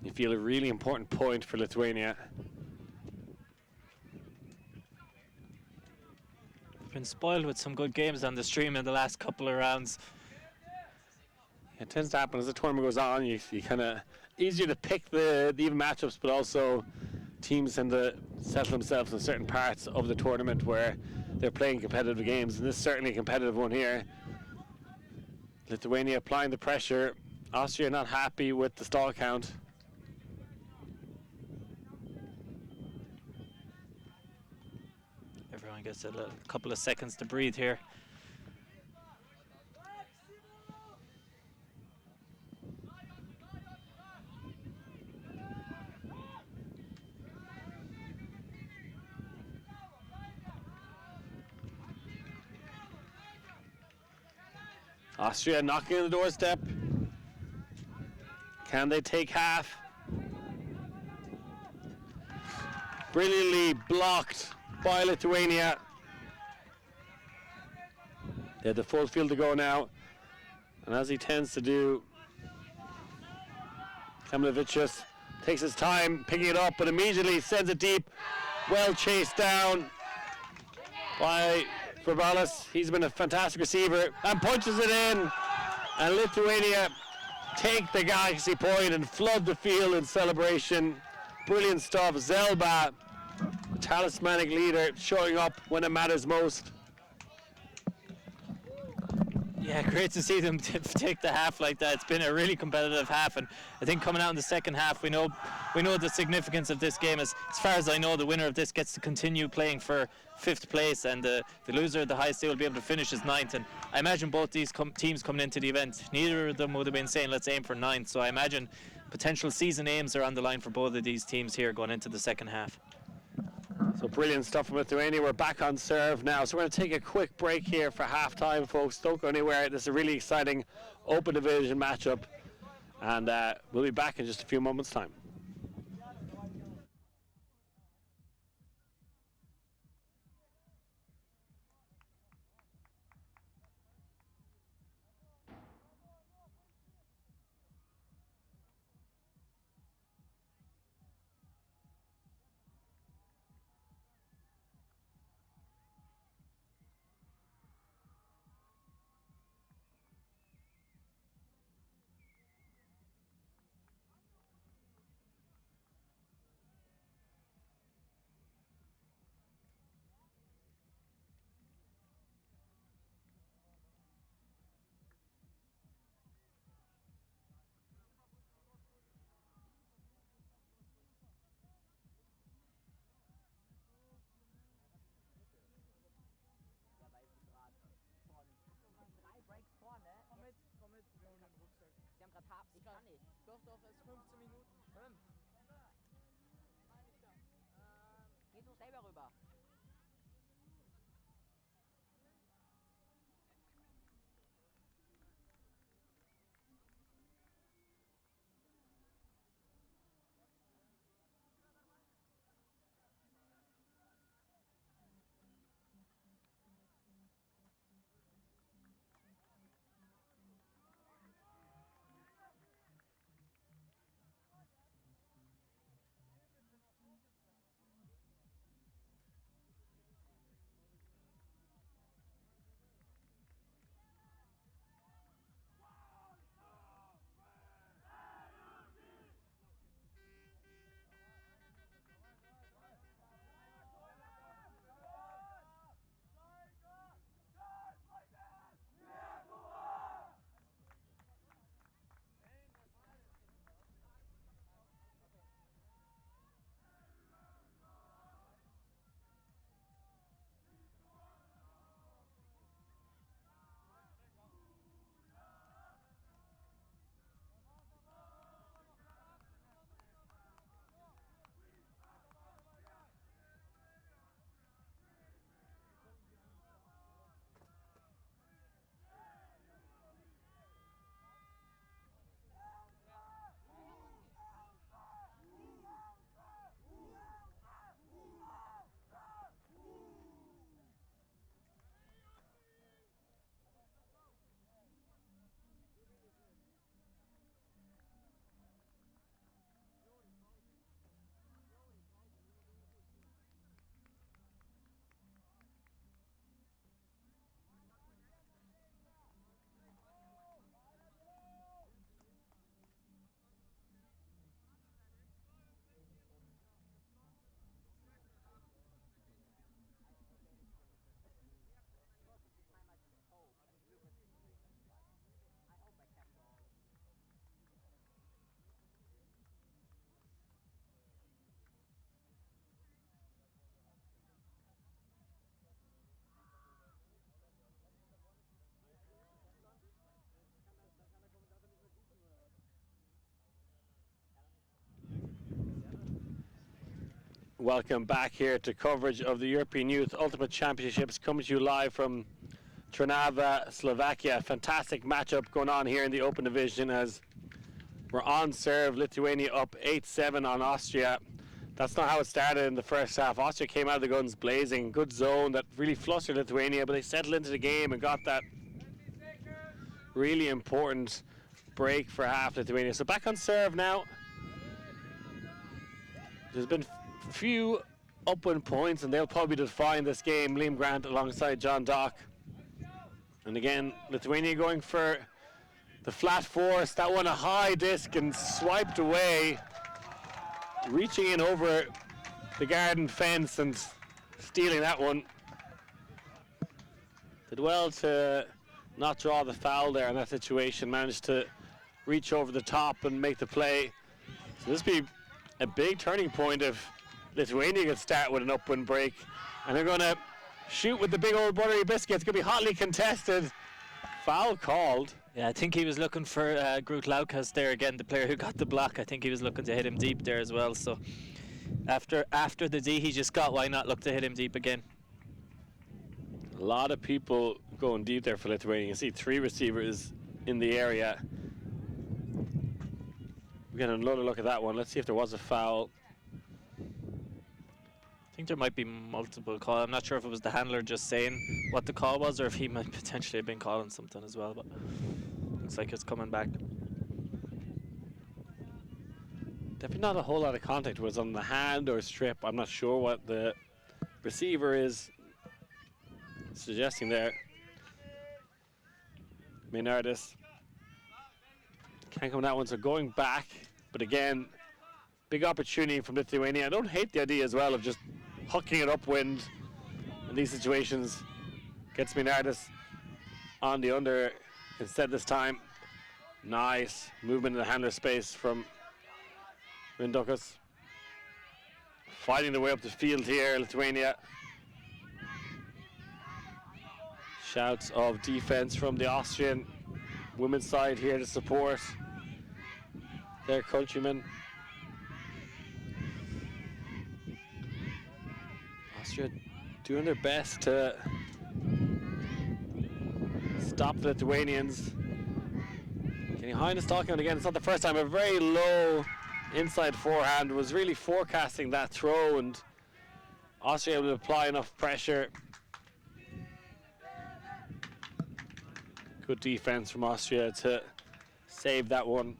[SPEAKER 1] you feel a really important point for Lithuania.
[SPEAKER 2] We've been spoiled with some good games on the stream in the last couple of rounds.
[SPEAKER 1] It tends to happen as the tournament goes on. You kind of easier to pick the even matchups, but also teams tend to settle themselves in certain parts of the tournament where they're playing competitive games, and this is certainly a competitive one here. Lithuania applying the pressure. Austria not happy with the stall count.
[SPEAKER 2] Everyone gets a couple of seconds to breathe here.
[SPEAKER 1] Austria knocking on the doorstep. Can they take half? Brilliantly blocked by Lithuania. They have the full field to go now. And as he tends to do, Klemlevicius takes his time picking it up, but immediately sends it deep. Well chased down by Verbalis. He's been a fantastic receiver and punches it in. And Lithuania take the Galaxy point and flood the field in celebration. Brilliant stuff. Zelba, talismanic leader, showing up when it matters most.
[SPEAKER 2] Yeah, great to see them take the half like that. It's been a really competitive half, and I think coming out in the second half, we know the significance of this game. As far as I know, the winner of this gets to continue playing for 5th place, and the loser, the highest they will be able to finish is 9th. And I imagine both these teams coming into the event, neither of them would have been saying let's aim for 9th. So I imagine potential season aims are on the line for both of these teams here going into the second half.
[SPEAKER 1] So brilliant stuff from Lithuania. We're back on serve now. So we're going to take a quick break here for halftime, folks. Don't go anywhere. This is a really exciting open division matchup. And we'll be back in just a few moments' time.
[SPEAKER 3] Doch, doch, es ist 15 Minuten. 5. Geh du selber rüber.
[SPEAKER 1] Welcome back here to coverage of the European Youth Ultimate Championships, coming to you live from Trnava, Slovakia. Fantastic matchup going on here in the Open Division as we're on serve. Lithuania up 8-7 on Austria. That's not how it started in the first half. Austria came out of the guns blazing. Good zone that really flustered Lithuania, but they settled into the game and got that really important break for half Lithuania. So back on serve now. There's been few upward points, and they'll probably define this game. Liam Grant alongside John Dock. And again, Lithuania going for the flat force. That one a high disc and swiped away, reaching in over the garden fence and stealing that one. Did well to not draw the foul there in that situation. Managed to reach over the top and make the play. So this would be a big turning point if Lithuania could start with an upwind break, and they're going to shoot with the big old buttery biscuit. It's going to be hotly contested. Foul called.
[SPEAKER 2] Yeah, I think he was looking for Groot Laukas there again, the player who got the block. I think he was looking to hit him deep there as well. So after the D he just got, why not look to hit him deep again?
[SPEAKER 1] A lot of people going deep there for Lithuania. You can see 3 receivers in the area. We're getting another look at that one. Let's see if there was a foul.
[SPEAKER 2] I think there might be multiple calls. I'm not sure if it was the handler just saying what the call was or if he might potentially have been calling something as well, but looks like it's coming back.
[SPEAKER 1] Definitely not a whole lot of contact. Was on the hand or strip. I'm not sure what the receiver is suggesting there. Maynardis can't come on that one, so going back, but again, big opportunity from Lithuania. I don't hate the idea as well of just hucking it upwind in these situations. Gets Maynardis on the under instead this time. Nice movement in the handler space from Rindukas. Fighting their way up the field here, Lithuania. Shouts of defense from the Austrian women's side here to support. their countrymen. Austria doing their best to stop the Lithuanians. Kenny Hines talking on again. It's not the first time. A very low inside forehand was really forecasting that throw, and Austria able to apply enough pressure. Good defense from Austria to save that one.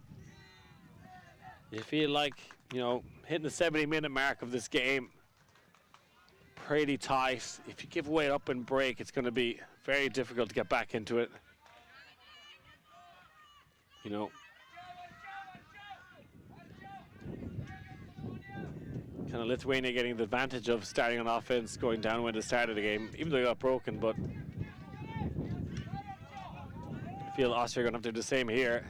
[SPEAKER 1] You feel like, you know, hitting the 70-minute mark of this game, pretty tight. If you give away up and break, it's going to be very difficult to get back into it. You know, kind of Lithuania getting the advantage of starting on offense, going down when they started the game, even though they got broken, but I feel Austria are going to have to do the same here.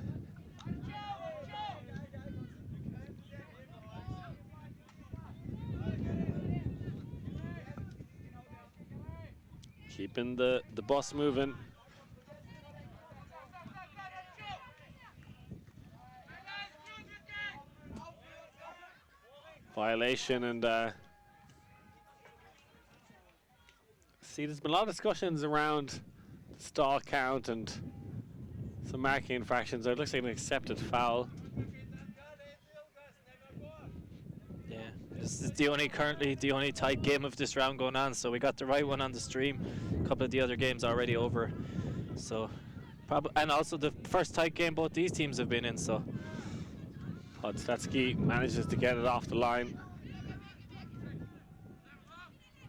[SPEAKER 1] Keeping the bus moving. Violation, and see, there's been a lot of discussions around the stall count and some marking infractions. It looks like an accepted foul.
[SPEAKER 2] Yeah, this is currently the only tight game of this round going on, so we got the right one on the stream. A couple of the other games already over, so and also the first tight game both these teams have been in, so
[SPEAKER 1] Podstatsky manages to get it off the line.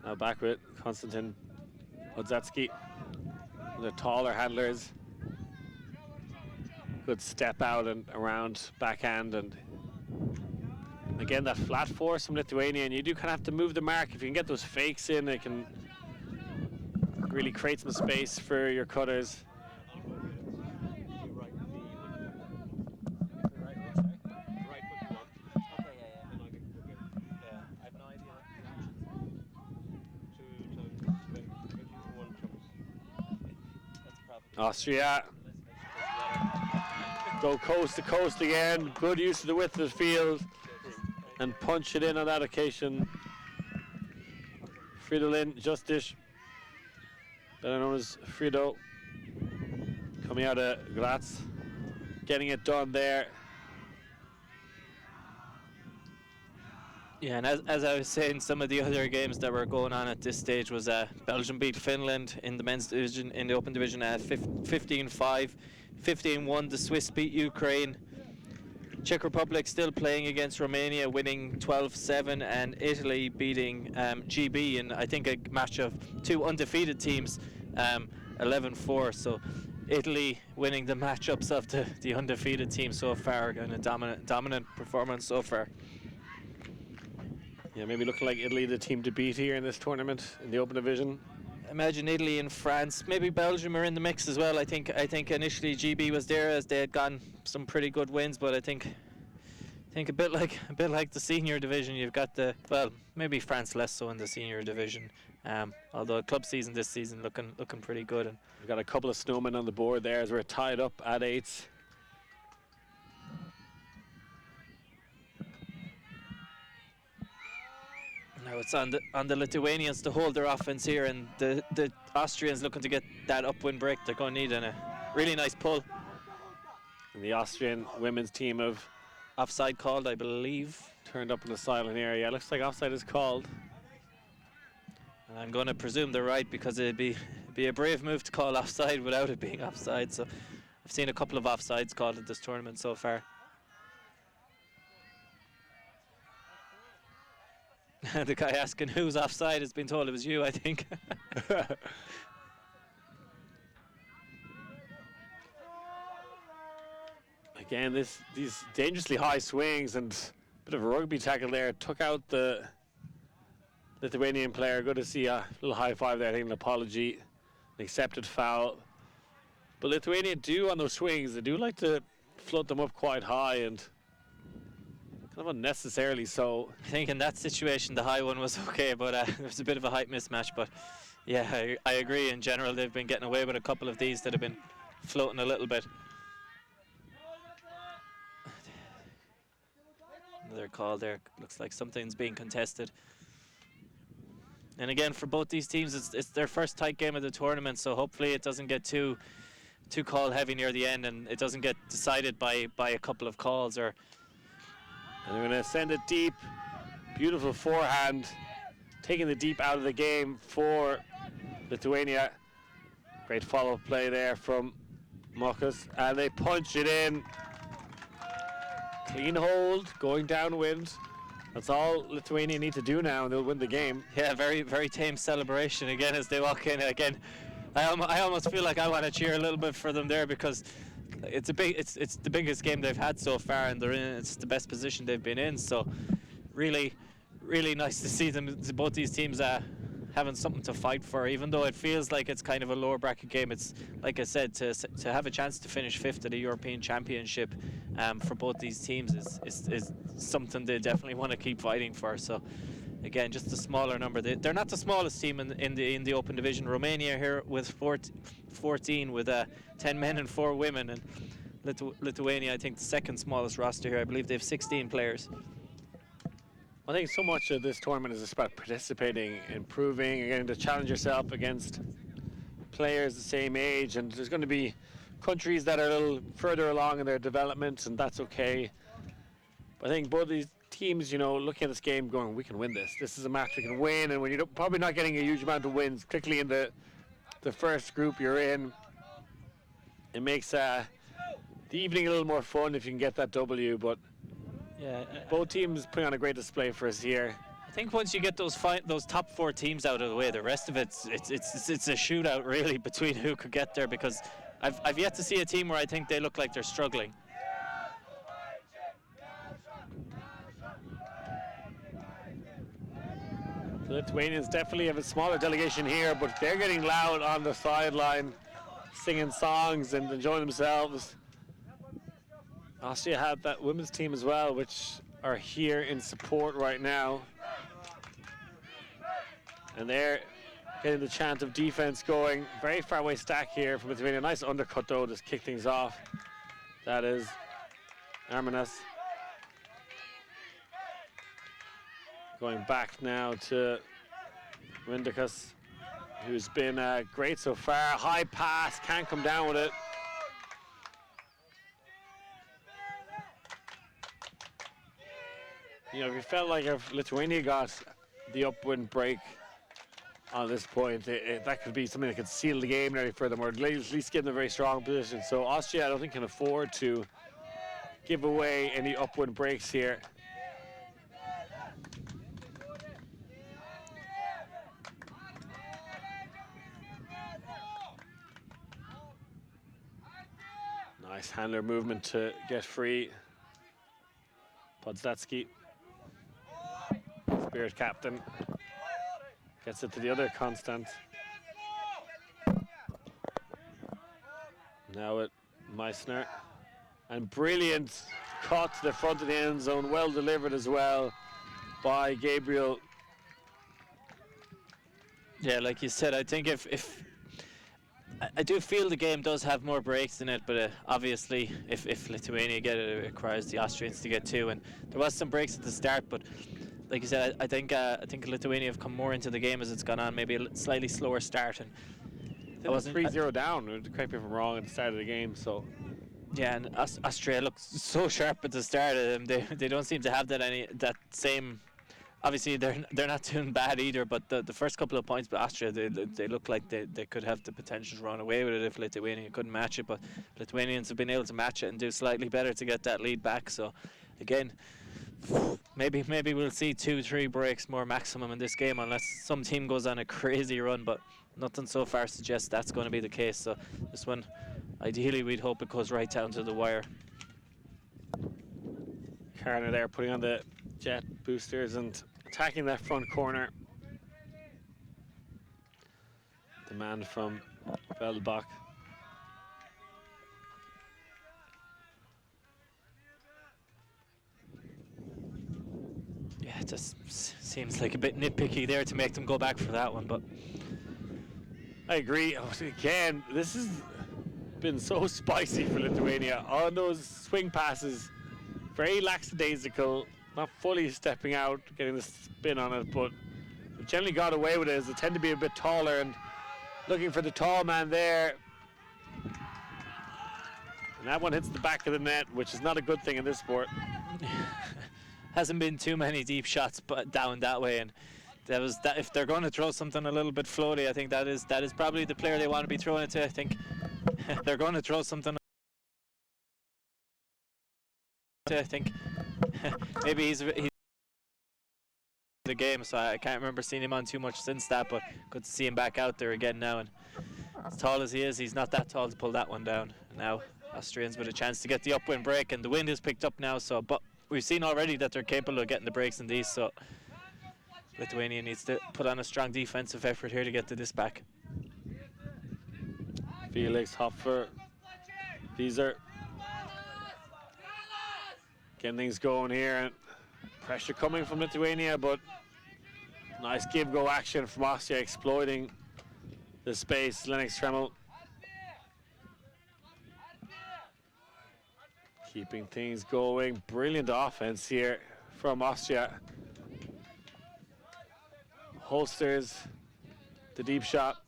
[SPEAKER 1] Now back with Konstantin Podzatsky. The taller handlers. Good step out and around backhand, and again that flat force from Lithuania, and you do kind of have to move the mark. If you can get those fakes in, it can really create some space for your cutters. Austria go coast to coast again. Good use of the width of the field and punch it in on that occasion. Fridolin Justice, better known as Frido, coming out of Graz, getting it done there.
[SPEAKER 2] Yeah, and as I was saying, some of the other games that were going on at this stage was Belgium beat Finland in the men's division, in the open division at 15-5. 15-1, the Swiss beat Ukraine. Czech Republic still playing against Romania, winning 12-7, and Italy beating GB in, I think, a match of two undefeated teams, 11-4. So Italy winning the matchups of the undefeated team so far, and a dominant performance so far.
[SPEAKER 1] Yeah, maybe looking like Italy the team to beat here in this tournament in the open division.
[SPEAKER 2] Imagine Italy and France, maybe Belgium are in the mix as well. I think initially GB was there as they had gotten some pretty good wins, but I think a bit like the senior division, you've got maybe France less so in the senior division. Although club season this season looking pretty good, and
[SPEAKER 1] we've got a couple of snowmen on the board there as we're tied up at 8.
[SPEAKER 2] Now it's on the Lithuanians to hold their offense here, and the Austrians looking to get that upwind break. They're going to need a really nice pull.
[SPEAKER 1] And the Austrian women's team of
[SPEAKER 2] offside called, I believe.
[SPEAKER 1] Turned up in the silent area. Looks like offside is called.
[SPEAKER 2] And I'm going to presume they're right, because it'd be a brave move to call offside without it being offside. So I've seen a couple of offsides called at this tournament so far. The guy asking who's offside has been told it was you, I think.
[SPEAKER 1] Again, these dangerously high swings and a bit of a rugby tackle there took out the Lithuanian player. Good to see a little high five there. I think an apology, an accepted foul. But Lithuania do, on those swings, they do like to float them up quite high, and kind of unnecessarily so.
[SPEAKER 2] I think in that situation the high one was okay, but there was a bit of a height mismatch. But yeah, I agree. In general, they've been getting away with a couple of these that have been floating a little bit. Another call there. Looks like something's being contested. And again, for both these teams, it's their first tight game of the tournament, so hopefully it doesn't get too call heavy near the end, and it doesn't get decided by a couple of calls. Or
[SPEAKER 1] and they're going to send it deep. Beautiful forehand, taking the deep out of the game for Lithuania. Great follow-up play there from Mokas, and they punch it in. Clean hold, going downwind. That's all Lithuania need to do now, and they'll win the game.
[SPEAKER 2] yeah, very, very tame celebration again as they walk in. Again, I almost feel like I want to cheer a little bit for them there, because it's the biggest game they've had so far, and it's the best position they've been in. So really, really nice to see them, both these teams having something to fight for, even though it feels like it's kind of a lower bracket game. It's, like I said, to have a chance to finish 5th at the European Championship for both these teams is something they definitely want to keep fighting for. So again, just a smaller number. They're not the smallest team in the open division. Romania here with 14 with 10 men and 4 women, and Lithuania, I think, the second smallest roster here. I believe they have 16 players.
[SPEAKER 1] I think so much of this tournament is just about participating, improving, and getting to challenge yourself against players the same age. And there's going to be countries that are a little further along in their development, and that's okay. But I think both these teams, you know, looking at this game going, we can win this. This is a match we can win. And when you're probably not getting a huge amount of wins, particularly in the first group you're in, it makes the evening a little more fun if you can get that W. But
[SPEAKER 2] Yeah,
[SPEAKER 1] both teams putting on a great display for us here.
[SPEAKER 2] I think once you get those top 4 teams out of the way, the rest of it's a shootout really between who could get there, because I've yet to see a team where I think they look like they're struggling.
[SPEAKER 1] The Lithuanians definitely have a smaller delegation here, but they're getting loud on the sideline, singing songs and enjoying themselves. Austria had that women's team as well, which are here in support right now. And they're getting the chant of defense going. Very far away stack here from Lithuania. Nice undercut though, just kick things off. That is Arminas. Going back now to Rindikas, who's been great so far. High pass, can't come down with it. You know, if you felt like if Lithuania got the upwind break on this point, that could be something that could seal the game nearly for them, or at least give them a very strong position. So Austria, I don't think, can afford to give away any upwind breaks here. Nice handler movement to get free. Podstatsky, Spirit captain, gets it to the other Constant. Now at Meissner, and brilliant cut to the front of the end zone, well delivered as well by Gabriel.
[SPEAKER 2] Yeah, like you said, I think if I do feel the game does have more breaks in it, but obviously if Lithuania get it, it requires the Austrians to get 2, and there was some breaks at the start, but like you said, I think Lithuania have come more into the game as it's gone on, maybe a slightly slower start, and
[SPEAKER 1] it was 3-0 down, correct me if I'm wrong, at the start of the game. So
[SPEAKER 2] yeah, and Austria looks so sharp at the start. They don't seem to have that same. Obviously, they're not doing bad either, but the first couple of points by Austria, they look like they could have the potential to run away with it if Lithuania couldn't match it. But Lithuanians have been able to match it and do slightly better to get that lead back. So, again, maybe we'll see 2-3 breaks more maximum in this game, unless some team goes on a crazy run. But nothing so far suggests that's going to be the case. So this one, ideally, we'd hope it goes right down to the wire.
[SPEAKER 1] Karner there putting on the jet boosters and attacking that front corner. The man from Feldbach.
[SPEAKER 2] Yeah, it just seems like a bit nitpicky there to make them go back for that one, but
[SPEAKER 1] I agree. Again, this has been so spicy for Lithuania on those swing passes. Very lackadaisical, not fully stepping out, getting the spin on it, but generally got away with it as they tend to be a bit taller and looking for the tall man there. And that one hits the back of the net, which is not a good thing in this sport.
[SPEAKER 2] Hasn't been too many deep shots but down that way, and that was that. If they're going to throw something a little bit floaty, I think that is probably the player they want to be throwing it to. I think they're going to throw something. I think maybe he's the game, so I can't remember seeing him on too much since that, but good to see him back out there again now. And as tall as he is, he's not that tall to pull that one down. And now Austrians with a chance to get the upwind break, and the wind is picked up now, so but we've seen already that they're capable of getting the breaks in these, so Lithuania needs to put on a strong defensive effort here to get to this back.
[SPEAKER 1] Felix, Hopfer, Wieser getting things going here, and pressure coming from Lithuania, but nice give-go action from Austria, exploiting the space. Lennox Tremel keeping things going. Brilliant offense here from Austria. Holsters the deep shot.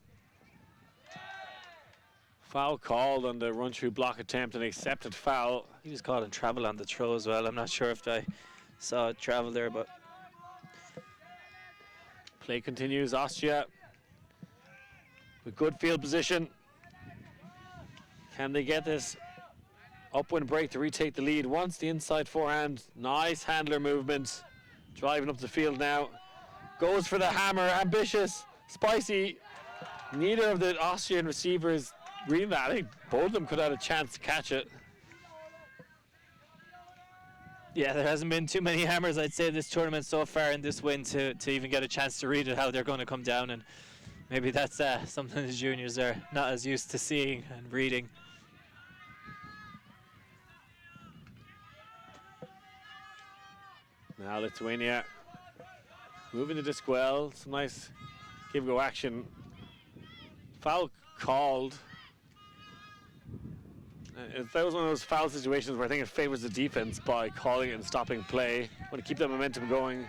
[SPEAKER 1] Foul called on the run-through block attempt, an accepted foul.
[SPEAKER 2] He was calling travel on the throw as well. I'm not sure if I saw it travel there, but
[SPEAKER 1] play continues. Austria with good field position. Can they get this upwind break to retake the lead? Once the inside forehand, nice handler movement, driving up the field now. Goes for the hammer, ambitious, spicy. Neither of the Austrian receivers reading that. I think both of them could have had a chance to catch it.
[SPEAKER 2] yeah, there hasn't been too many hammers, I'd say, this tournament so far in this win to even get a chance to read it, how they're going to come down, and maybe that's something the juniors are not as used to seeing and reading.
[SPEAKER 1] Now Lithuania moving the disc well. Some nice give-go action. Foul called. That was one of those foul situations where I think it favors the defense by calling it and stopping play. Want to keep that momentum going.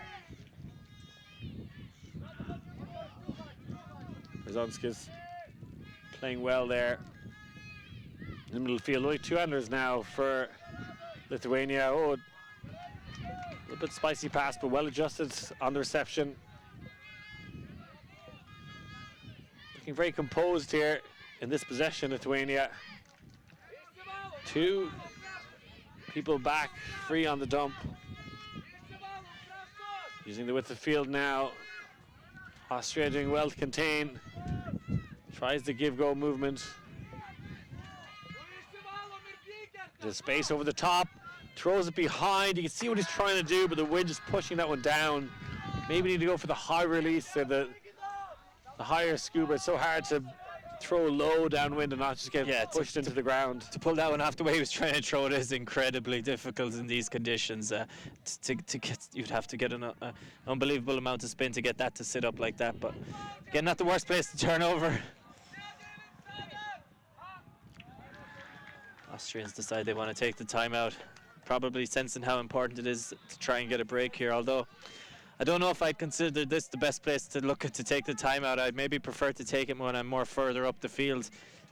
[SPEAKER 1] Brzezinski's playing well there in the middle field. Only two-handers now for Lithuania. Oh, a little bit spicy pass, but well adjusted on the reception. Looking very composed here in this possession, Lithuania. Two people back, free on the dump. Using the width of field now. Austria doing well to contain. Tries the give-go movement. The space over the top. Throws it behind. You can see what he's trying to do, but the wind is pushing that one down. Maybe need to go for the high release or the higher scuba. It's so hard to throw low downwind and not just get pushed into the ground.
[SPEAKER 2] To pull that one off the way he was trying to throw it is incredibly difficult in these conditions. You'd have to get an unbelievable amount of spin to get that to sit up like that. But again, not the worst place to turn over. Austrians decide they want to take the timeout, probably sensing how important it is to try and get a break here. Although I don't know if I'd consider this the best place to look at to take the timeout. I'd maybe prefer to take it when I'm more further up the field.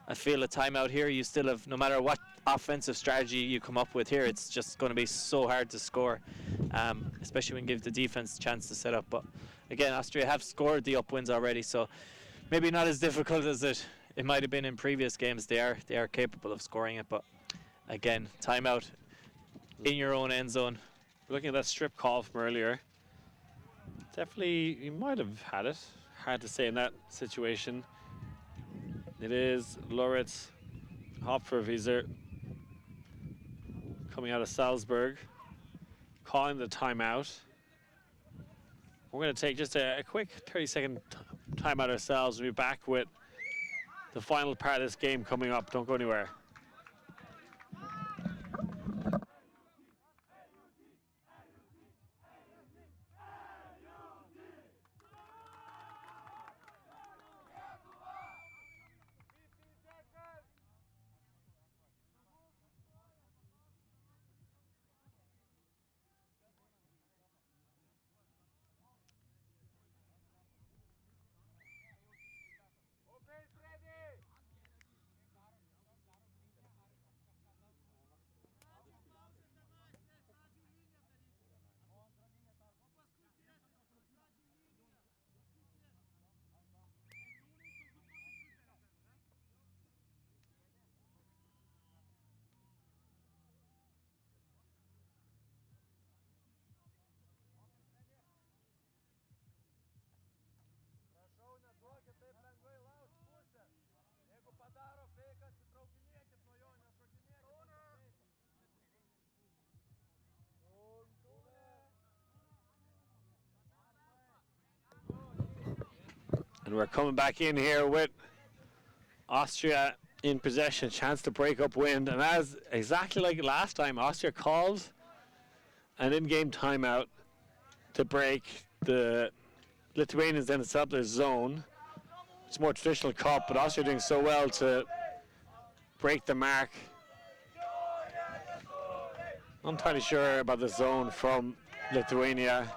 [SPEAKER 2] I feel a timeout here, you still have, no matter what offensive strategy you come up with here, it's just going to be so hard to score, especially when you give the defense a chance to set up. But again, Austria have scored the upwinds already, so maybe not as difficult as it might have been in previous games. They are capable of scoring it, but again, timeout in your own end zone.
[SPEAKER 1] Looking at that strip call from earlier. Definitely, he might have had it. Hard to say in that situation. It is Loritz Hopferwieser coming out of Salzburg, calling the timeout. We're going to take just a quick 30-second timeout ourselves. We'll be back with the final part of this game coming up. Don't go anywhere. And we're coming back in here with Austria in possession, chance to break up wind. And as exactly like last time, Austria called an in-game timeout to break. The Lithuanians then set up their zone. It's more traditional cup, but Austria doing so well to break the mark. I'm not entirely sure about the zone from Lithuania.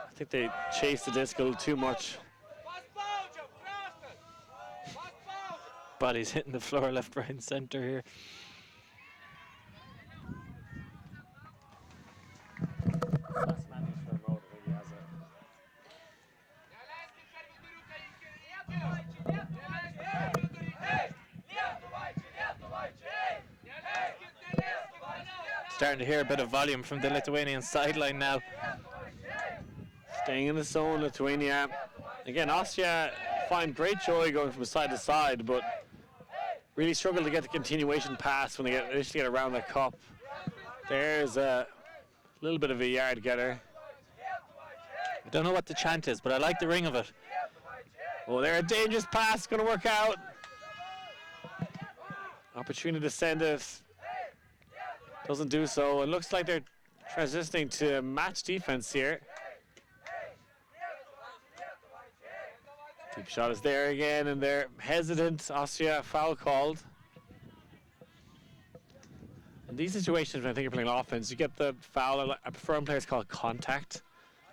[SPEAKER 1] I think they chased the disc a little too much.
[SPEAKER 2] Body's hitting the floor left, right, and center here. Starting to hear a bit of volume from the Lithuanian sideline now.
[SPEAKER 1] Staying in the zone, Lithuania. Again, Austria find great joy going from side to side, but really struggle to get the continuation pass when they initially get around the cup. There's a little bit of a yard getter.
[SPEAKER 2] I don't know what the chant is, but I like the ring of it.
[SPEAKER 1] Oh, there, a dangerous pass, going to work out. Opportunity to send it. Doesn't do so. It looks like they're transitioning to match defense here. Deep shot is there again, and they're hesitant. Austria foul called. In these situations, when I think you're playing offense, you get the foul. I prefer when players call it contact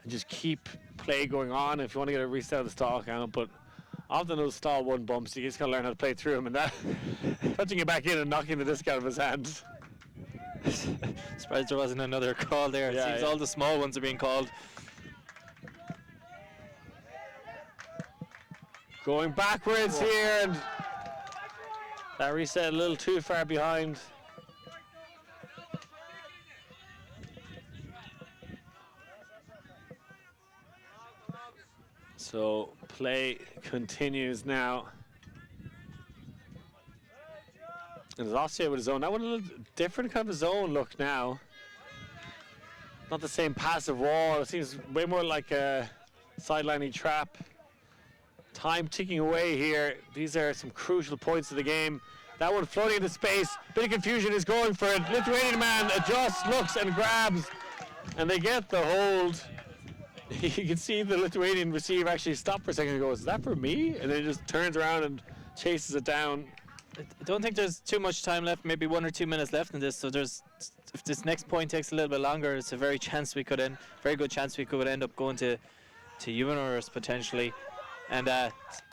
[SPEAKER 1] and just keep play going on. If you want to get a reset of the stall count, but often those stall one bumps, you just got to learn how to play through them, and that touching it back in and knocking the disc out of his hand.
[SPEAKER 2] Surprised there wasn't another call there. It seems all the small ones are being called.
[SPEAKER 1] Going backwards here, and that reset a little too far behind. So play continues now. And as Austria with a zone, that one a little different kind of zone look now. Not the same passive wall. It seems way more like a sidelining trap. Time ticking away here. These are some crucial points of the game. That one floating into space. Bit of confusion is going for it. Lithuanian man adjusts, looks, and grabs. And they get the hold. You can see the Lithuanian receiver actually stop for a second and goes, "Is that for me?" And then he just turns around and chases it down.
[SPEAKER 2] I don't think there's too much time left, maybe 1 or 2 minutes left in this. So if this next point takes a little bit longer, it's a very good chance we could end up going to Universe potentially. And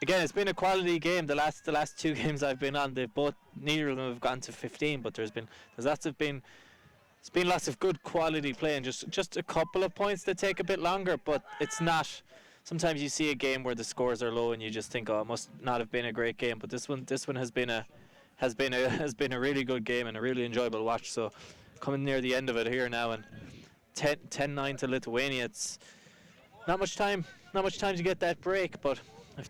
[SPEAKER 2] again, it's been a quality game. The last 2 games I've been on, neither of them have gone to 15, but there's been lots of good quality play, and just a couple of points that take a bit longer. But it's not. Sometimes you see a game where the scores are low and you just think, oh, it must not have been a great game. But this one has been a really good game and a really enjoyable watch. So coming near the end of it here now, and 10-9 to Lithuania. It's not much time to get that break. But if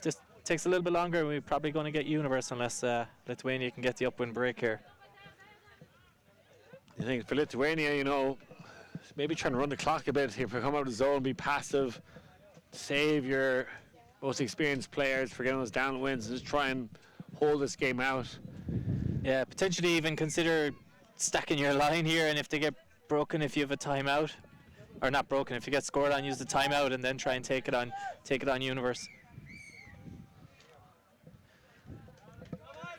[SPEAKER 2] this takes a little bit longer, we're probably going to get Universe unless Lithuania can get the upwind break here.
[SPEAKER 1] I think for Lithuania, maybe trying to run the clock a bit. If you come out of the zone, be passive, save your most experienced players for getting those downwinds, and just try and hold this game out.
[SPEAKER 2] Yeah, potentially even consider stacking your line here, and if they get broken, if you have a timeout, or not broken, if you get scored on, use the timeout and then try and take it on Universe.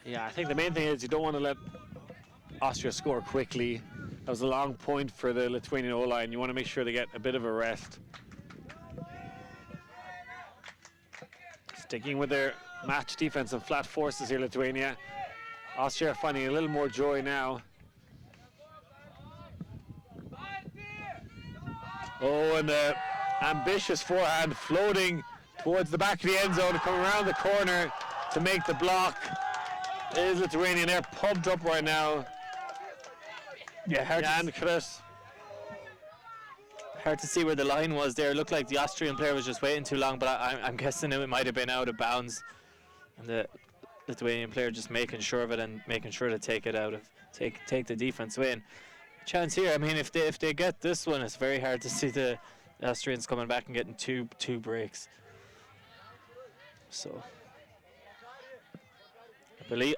[SPEAKER 1] Yeah, I think the main thing is you don't want to let Austria score quickly. That was a long point for the Lithuanian O-line. You want to make sure they get a bit of a rest. Sticking with their match defense and flat forces here, Lithuania. Austria finding a little more joy now. Oh, and the ambitious forehand floating towards the back of the end zone to come around the corner to make the block. Is Lithuanian. They're pumped up right now.
[SPEAKER 2] Yeah, hard to see where the line was there. It looked like the Austrian player was just waiting too long, but I'm guessing it might have been out of bounds. And the Lithuanian player just making sure of it and making sure to take the defense away. And chance here, I mean, if they get this one, it's very hard to see the The Austrians coming back and getting two breaks. So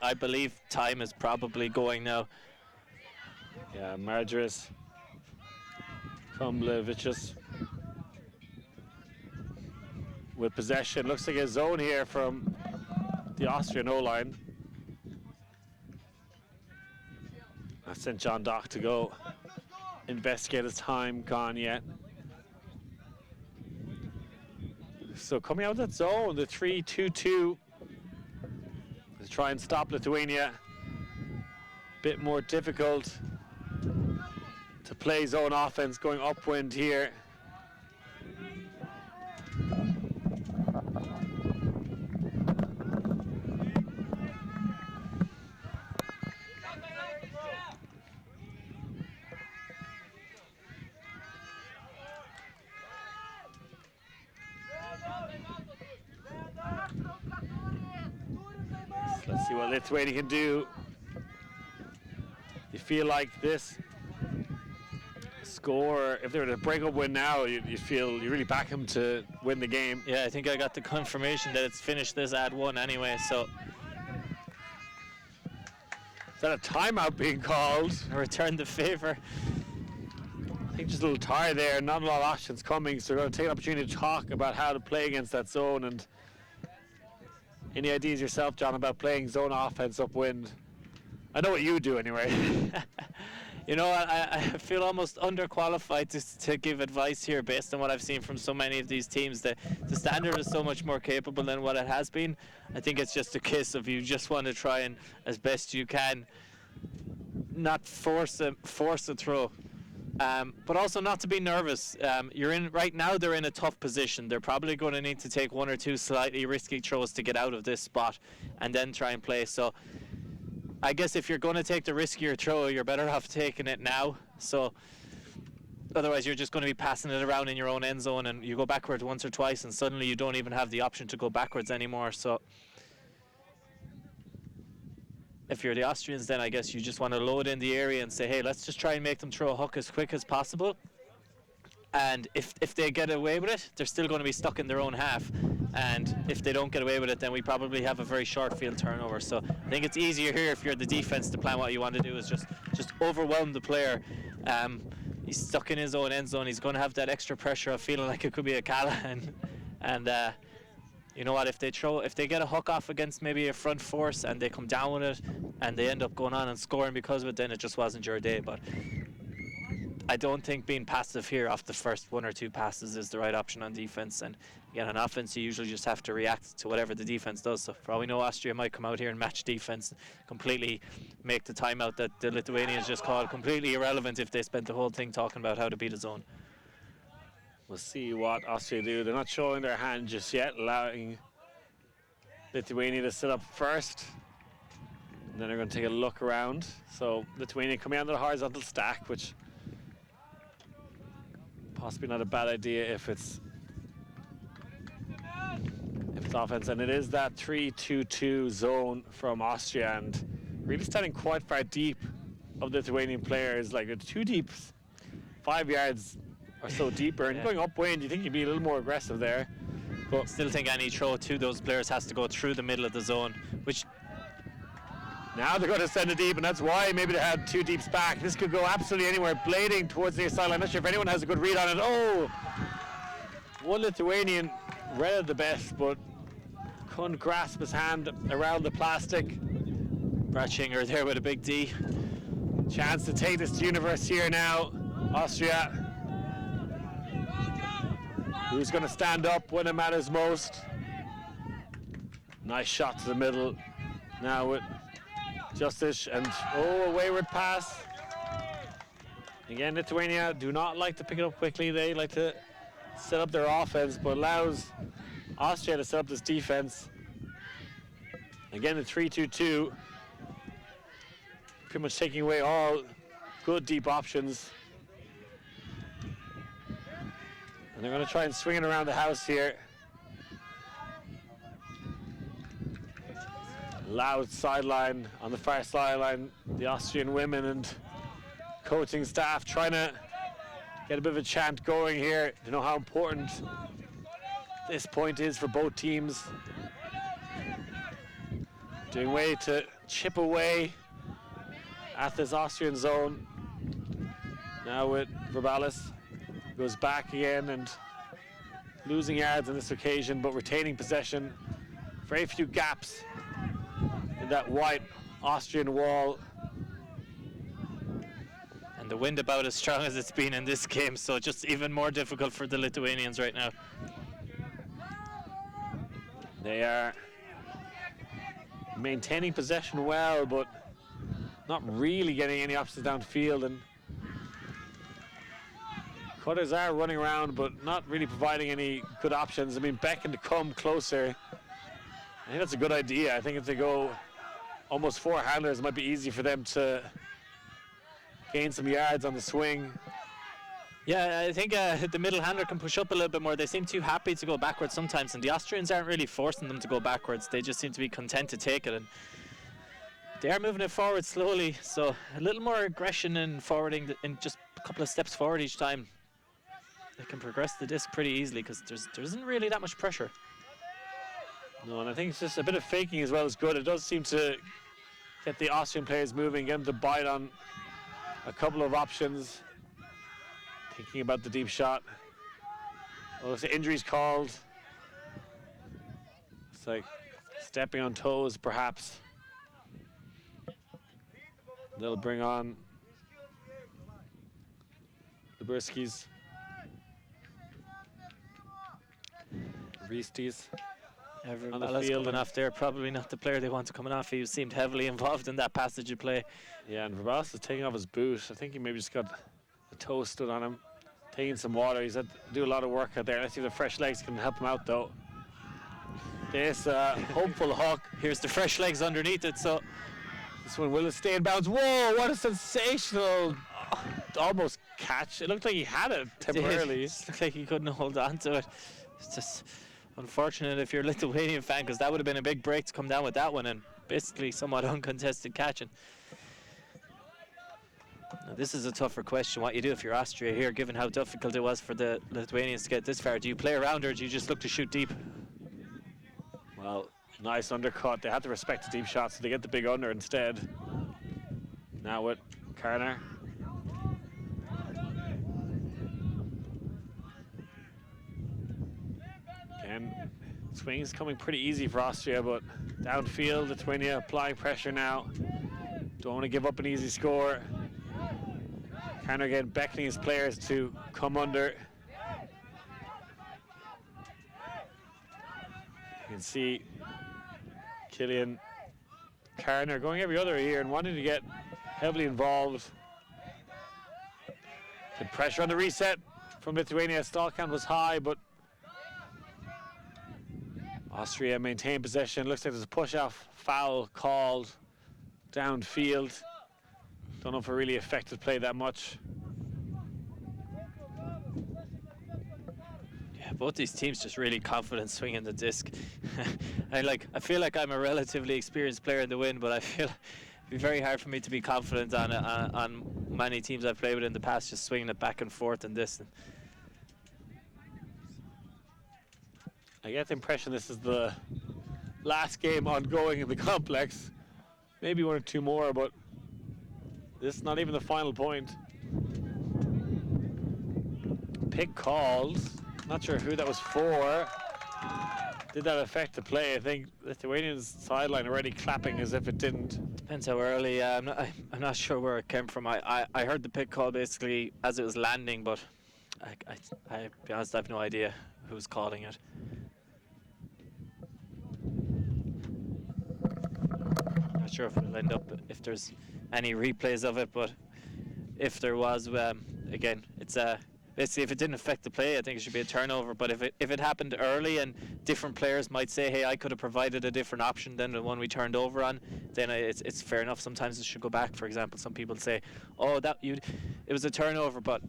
[SPEAKER 2] I believe time is probably going now.
[SPEAKER 1] Yeah, Margaris, Komlevicius with possession. Looks like a zone here from the Austrian O-line. I sent John Dock to go investigate his time gone yet. So coming out of that zone, the 3-2-2 to try and stop Lithuania. Bit more difficult to play zone offense going upwind here. Let's see what Lithuania can do. You feel like this score, if they were to break up win now, you feel you really back them to win the game.
[SPEAKER 2] Yeah, I think I got the confirmation that it's finished this ad one anyway, so.
[SPEAKER 1] Is that a timeout being called?
[SPEAKER 2] I returned the favor.
[SPEAKER 1] I think just a little tired there, not a lot of options coming, so we're going to take an opportunity to talk about how to play against that zone. And any ideas yourself, John, about playing zone offense upwind? I know what you do anyway.
[SPEAKER 2] You know, I feel almost underqualified to give advice here based on what I've seen from so many of these teams. The standard is so much more capable than what it has been. I think it's just a case of you just want to try and, as best you can, not force a throw. But also not to be nervous. Right now they're in a tough position. They're probably going to need to take one or two slightly risky throws to get out of this spot and then try and play. So I guess if you're going to take the riskier throw, you're better off taking it now. So otherwise you're just going to be passing it around in your own end zone, and you go backwards once or twice and suddenly you don't even have the option to go backwards anymore. So if you're the Austrians, then I guess you just want to load in the area and say, hey, let's just try and make them throw a hook as quick as possible. And if they get away with it, they're still going to be stuck in their own half. And if they don't get away with it, then we probably have a very short field turnover. So I think it's easier here if you're the defense to plan. What you want to do is just overwhelm the player. He's stuck in his own end zone. He's going to have that extra pressure of feeling like it could be a Callahan. And you know what, if they get a hook off against maybe a front force and they come down with it and they end up going on and scoring because of it, then it just wasn't your day. But I don't think being passive here off the first one or two passes is the right option on defense. And again, on offense, you usually just have to react to whatever the defense does. So for all we know, Austria might come out here and match defense, completely make the timeout that the Lithuanians just called completely irrelevant if they spent the whole thing talking about how to beat a zone.
[SPEAKER 1] We'll see what Austria do. They're not showing their hand just yet, allowing Lithuania to sit up first. And then they're going to take a look around. So Lithuania coming out of the horizontal stack, which possibly not a bad idea if it's offense. And it is that 3-2-2 zone from Austria, and really standing quite far deep of the Lithuanian players. Like, it's too deep, 5 yards or so deeper, and going upwind, you think you'd be a little more aggressive there. But
[SPEAKER 2] still think any throw to those players has to go through the middle of the zone, which
[SPEAKER 1] now they're going to send it deep, and that's why maybe they had two deeps back. This could go absolutely anywhere, blading towards the sideline. I'm not sure if anyone has a good read on it. Oh! One Lithuanian read it the best, but couldn't grasp his hand around the plastic.
[SPEAKER 2] Bratschinger there with a big D.
[SPEAKER 1] Chance to take this to universe here now. Austria. Who's going to stand up when it matters most? Nice shot to the middle. Now with Justice, and a wayward pass. Again, Lithuania do not like to pick it up quickly. They like to set up their offense, but allows Austria to set up this defense. Again, the 3-2-2. Pretty much taking away all good deep options. And they're going to try and swing it around the house here. Loud sideline on the far sideline. The Austrian women and coaching staff trying to get a bit of a chant going here. You know how important this point is for both teams. Doing way to chip away at this Austrian zone. Now with Verbalis, goes back again and losing yards on this occasion, but retaining possession. Very few gaps in that white Austrian wall.
[SPEAKER 2] And the wind about as strong as it's been in this game, so just even more difficult for the Lithuanians right now.
[SPEAKER 1] They are maintaining possession well, but not really getting any options downfield, and Cutters are running around but not really providing any good options. I mean, Beckon to come closer, I think that's a good idea. I think if they go almost four handlers, it might be easy for them to gain some yards on the swing.
[SPEAKER 2] Yeah, I think the middle handler can push up a little bit more. They seem too happy to go backwards sometimes, and the Austrians aren't really forcing them to go backwards. They just seem to be content to take it, and they are moving it forward slowly, so a little more aggression in forwarding in just a couple of steps forward each time. They can progress the disc pretty easily because there isn't really that much pressure.
[SPEAKER 1] No, and I think it's just a bit of faking as well is good. It does seem to get the Austrian players moving, get them to bite on a couple of options. Thinking about the deep shot. Oh, the injuries called. It's like stepping on toes, perhaps. They'll bring on the Briskis. Ristis. On the field
[SPEAKER 2] coming off there, probably not the player they want to come off. He seemed heavily involved in that passage of play.
[SPEAKER 1] Yeah, and Verbalis is taking off his boot. I think he maybe just got the toe stood on him. Taking some water. He's had to do a lot of work out there. Let's see if the fresh legs can help him out, though. This hopeful hook.
[SPEAKER 2] Here's the fresh legs underneath it, so
[SPEAKER 1] this one will stay in bounds. Whoa, what a sensational almost catch. It looked like he had it temporarily.
[SPEAKER 2] It looked like he couldn't hold on to it. It's just unfortunate if you're a Lithuanian fan, because that would have been a big break to come down with that one, and basically somewhat uncontested catching. Now, this is a tougher question, what you do if you're Austria here, given how difficult it was for the Lithuanians to get this far. Do you play around, or do you just look to shoot deep?
[SPEAKER 1] Well, nice undercut. They had to respect the deep shots, so they get the big under instead. Now with Karner. Again, swing is coming pretty easy for Austria, but downfield, Lithuania applying pressure now. Don't want to give up an easy score. Karner again beckoning his players to come under. You can see Killian Karner going every other year and wanting to get heavily involved. Good pressure on the reset from Lithuania. Stall count was high, but Austria maintained possession. Looks like there's a push-off foul called downfield. Don't know if it really affected play that much.
[SPEAKER 2] Yeah, both these teams just really confident swinging the disc. I feel like I'm a relatively experienced player in the wind, but I feel it'd be very hard for me to be confident on many teams I've played with in the past, just swinging it back and forth in this.
[SPEAKER 1] I get the impression this is the last game ongoing in the complex. Maybe one or two more, but this is not even the final point. Pick called. Not sure who that was for. Did that affect the play? I think Lithuania's sideline already clapping as if it didn't.
[SPEAKER 2] Depends how early. I'm not sure where it came from. I heard the pick call basically as it was landing, but I be honest, I have no idea who's calling it. Not sure if it'll end up, if there's any replays of it, but if there was, again, it's basically if it didn't affect the play, I think it should be a turnover. But if it happened early and different players might say, hey, I could have provided a different option than the one we turned over on, then it's fair enough. Sometimes it should go back. For example, some people say, oh, it was a turnover, but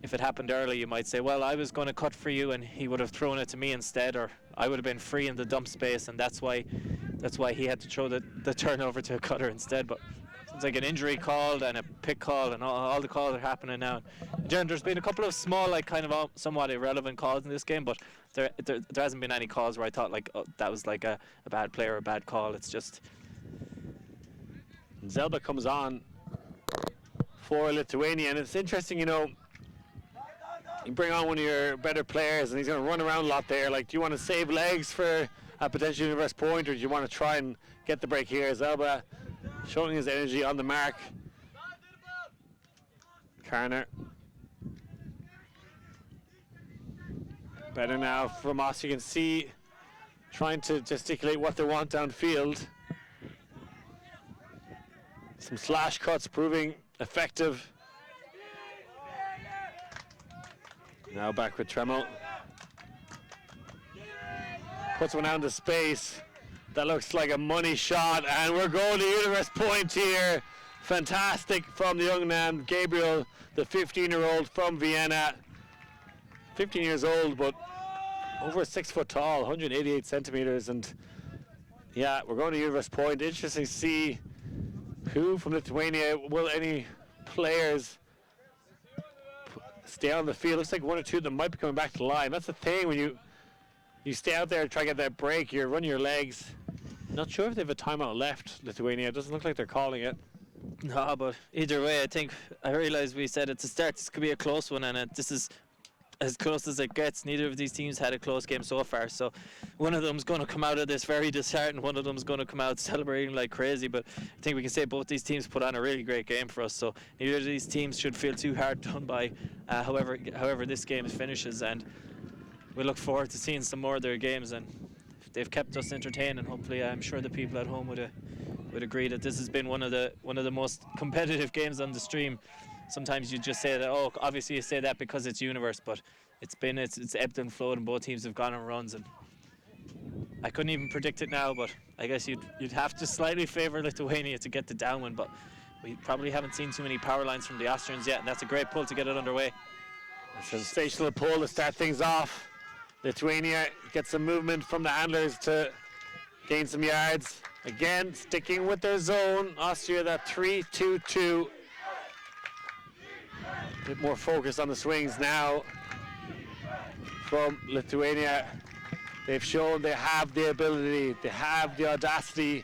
[SPEAKER 2] if it happened early, you might say, well, I was going to cut for you and he would have thrown it to me instead, or I would have been free in the dump space, and that's why he had to throw the turnover to a cutter instead. But It's like an injury called and a pick call, and all the calls are happening now. Again, there's been a couple of small, like kind of somewhat irrelevant calls in this game, but there hasn't been any calls where I thought like, oh, that was like a bad play or a bad call. It's just
[SPEAKER 1] Zelba comes on for Lithuania, and it's interesting, you know, you bring on one of your better players and he's going to run around a lot there. Like, do you want to save legs for a potential universe point, or do you want to try and get the break here? Zelba showing his energy on the mark. Karner. Better now from us. You can see trying to gesticulate what they want downfield. Some slash cuts proving effective. Now back with Tremel. Puts one out into space. That looks like a money shot, and we're going to universe point here. Fantastic from the young man, Gabriel, the 15-year-old from Vienna. 15 years old, but over 6 foot tall, 188 centimeters, and yeah, we're going to universe point. Interesting to see who from Lithuania, will any players stay on the field. Looks like one or two of them might be coming back to the line. That's the thing, when you stay out there and try to get that break, you're running your legs. Not sure if they have a timeout left, Lithuania. It doesn't look like they're calling it.
[SPEAKER 2] no, but either way, I think I realised we said at the start this could be a close one, and this is as close as it gets. Neither of these teams had a close game so far, so one of them's going to come out of this very disheartened, one of them's going to come out celebrating like crazy. But I think we can say both these teams put on a really great game for us, so neither of these teams should feel too hard done by however this game finishes, and we look forward to seeing some more of their games. And they've kept us entertained, and hopefully I'm sure the people at home would agree that this has been one of the most competitive games on the stream. Sometimes you just say that, oh, obviously you say that because it's universe, but it's ebbed and flowed, and both teams have gone on runs, and I couldn't even predict it now, but I guess you'd have to slightly favour Lithuania to get the downwind, but we probably haven't seen too many power lines from the Austrians yet, and that's a great pull to get it underway.
[SPEAKER 1] A sensational pull to start things off. Lithuania gets some movement from the handlers to gain some yards. Again, sticking with their zone. Austria, that 3-2-2. A bit more focus on the swings now from Lithuania. They've shown they have the ability, they have the audacity.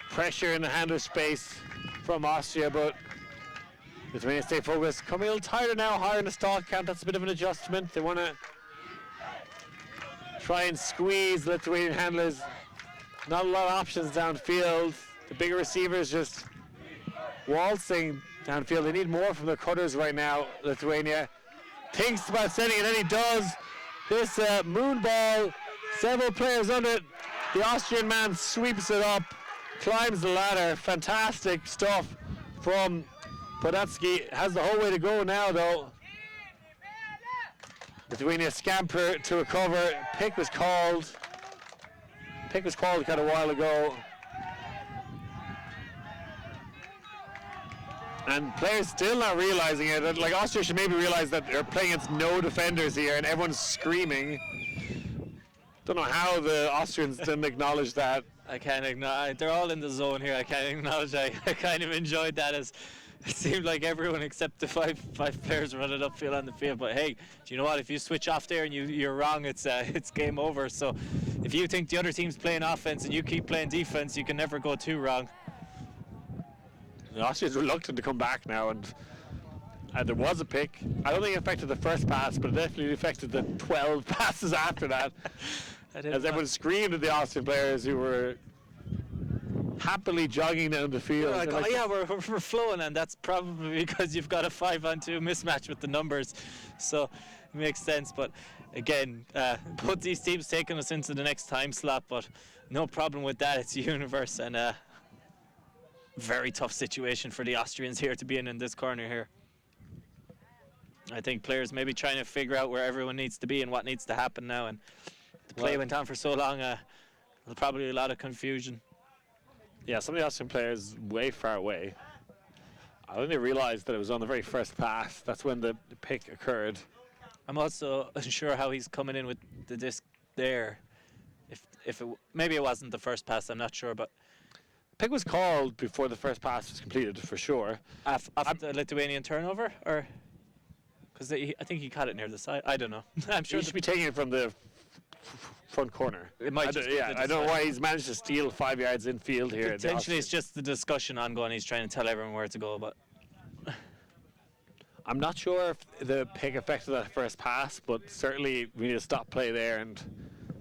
[SPEAKER 1] Pressure in the handler space from Austria, but Lithuania stay focused. Coming a little tighter now, higher in the stall count. That's a bit of an adjustment. They want to try and squeeze Lithuanian handlers. Not a lot of options downfield. The bigger receivers just waltzing downfield. They need more from their cutters right now, Lithuania. Thinks about setting it, and he does. This moon ball, several players under it. The Austrian man sweeps it up, climbs the ladder. Fantastic stuff from Podatsky. Has the whole way to go now, though. Lithuania scamper to recover. Pick was called kind of a while ago. And players still not realizing it. Like, Austria should maybe realize that they're playing against no defenders here and everyone's screaming. Don't know how the Austrians didn't acknowledge that.
[SPEAKER 2] I can't acknowledge. They're all in the zone here. I can't acknowledge. I kind of enjoyed that, as it seemed like everyone except the five players running upfield on the field. But hey, do you know what? If you switch off there and you're wrong, it's game over. So if you think the other team's playing offense and you keep playing defense, you can never go too wrong.
[SPEAKER 1] The Austrians reluctant to come back now, and there was a pick. I don't think it affected the first pass, but it definitely affected the 12 passes after that. As everyone screamed at the Austrian players who were happily jogging down the field.
[SPEAKER 2] Like, oh yeah, we're flowing, and that's probably because you've got a 5-on-2 mismatch with the numbers, so it makes sense. But again, both these teams taking us into the next time slot, but no problem with that. It's a universe, and very tough situation for the Austrians here to be in this corner here. I think players maybe trying to figure out where everyone needs to be and what needs to happen now, and the play went on for so long, probably a lot of confusion.
[SPEAKER 1] Yeah, some of the Austrian players way far away. I don't even realize that it was on the very first pass. That's when the pick occurred.
[SPEAKER 2] I'm also unsure how he's coming in with the disc there. Maybe it wasn't the first pass, I'm not sure, but
[SPEAKER 1] pick was called before the first pass was completed, for sure.
[SPEAKER 2] After the Lithuanian turnover, or because I think he caught it near the side. I don't know. I'm sure
[SPEAKER 1] He should be taking it from the front corner.
[SPEAKER 2] It might just be the
[SPEAKER 1] I don't know why he's managed to steal 5 yards infield here.
[SPEAKER 2] potentially it's just the discussion ongoing. He's trying to tell everyone where to go, but
[SPEAKER 1] I'm not sure if the pick affected that first pass, but certainly we need to stop play there and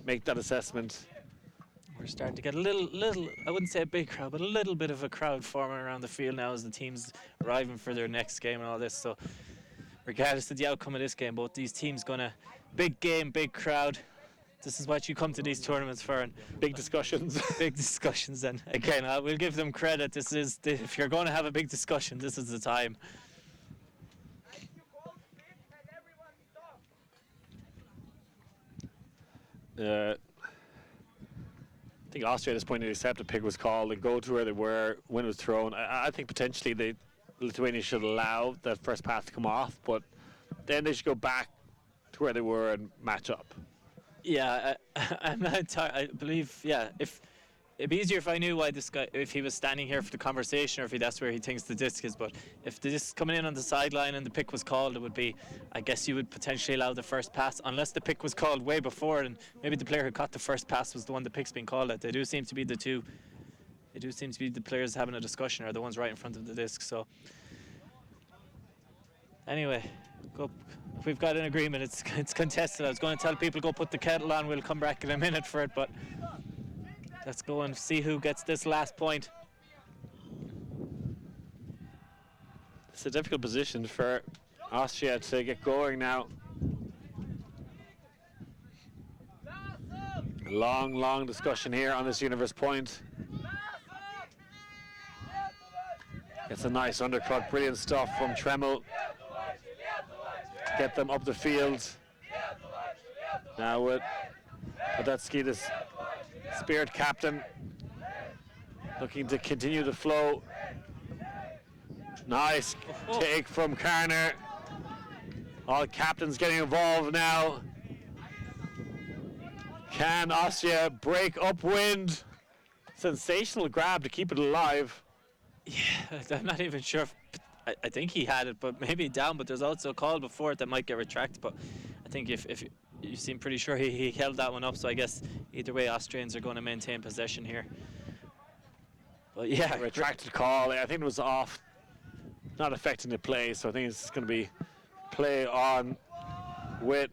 [SPEAKER 1] make that assessment.
[SPEAKER 2] we're starting to get a little, I wouldn't say a big crowd, but a little bit of a crowd forming around the field now as the teams arriving for their next game and all this. So regardless of the outcome of this game, both these teams gonna big game, big crowd. This is what you come to these tournaments for, and
[SPEAKER 1] Big discussions.
[SPEAKER 2] big discussions. And again, we'll give them credit. This is if you're going to have a big discussion, this is the time.
[SPEAKER 1] I think Austria at this point, they accept a pick was called and go to where they were when it was thrown. I think potentially Lithuania should allow that first pass to come off, but then they should go back to where they were and match up.
[SPEAKER 2] Yeah, I'm not entirely. I believe, yeah, if it'd be easier if I knew why this guy, if he was standing here for the conversation, or if that's where he thinks the disc is. But if the disc coming in on the sideline and the pick was called, it would be, I guess you would potentially allow the first pass, unless the pick was called way before, and maybe the player who caught the first pass was the one the pick's being called at. They do seem to be the two. They do seem to be the players having a discussion, or the ones right in front of the disc. So anyway, if we've got an agreement, it's contested. I was going to tell people go put the kettle on. We'll come back in a minute for it, but let's go and see who gets this last point.
[SPEAKER 1] It's a difficult position for Austria to get going now. A long discussion here on this universe point. It's a nice undercut, brilliant stuff from Tremel. Get them up the field. Now with Podetsky, the Spirit captain, looking to continue the flow. Nice take from Karner. All captains getting involved now. Can Austria break upwind? Sensational grab to keep it alive.
[SPEAKER 2] Yeah, I'm not even sure if, I think he had it, but maybe down, but there's also a call before it that might get retracted. But I think if you seem pretty sure he held that one up, so I guess either way Austrians are going to maintain possession here. But yeah,
[SPEAKER 1] Retracted call. I think it was off, not affecting the play, so I think it's going to be play on with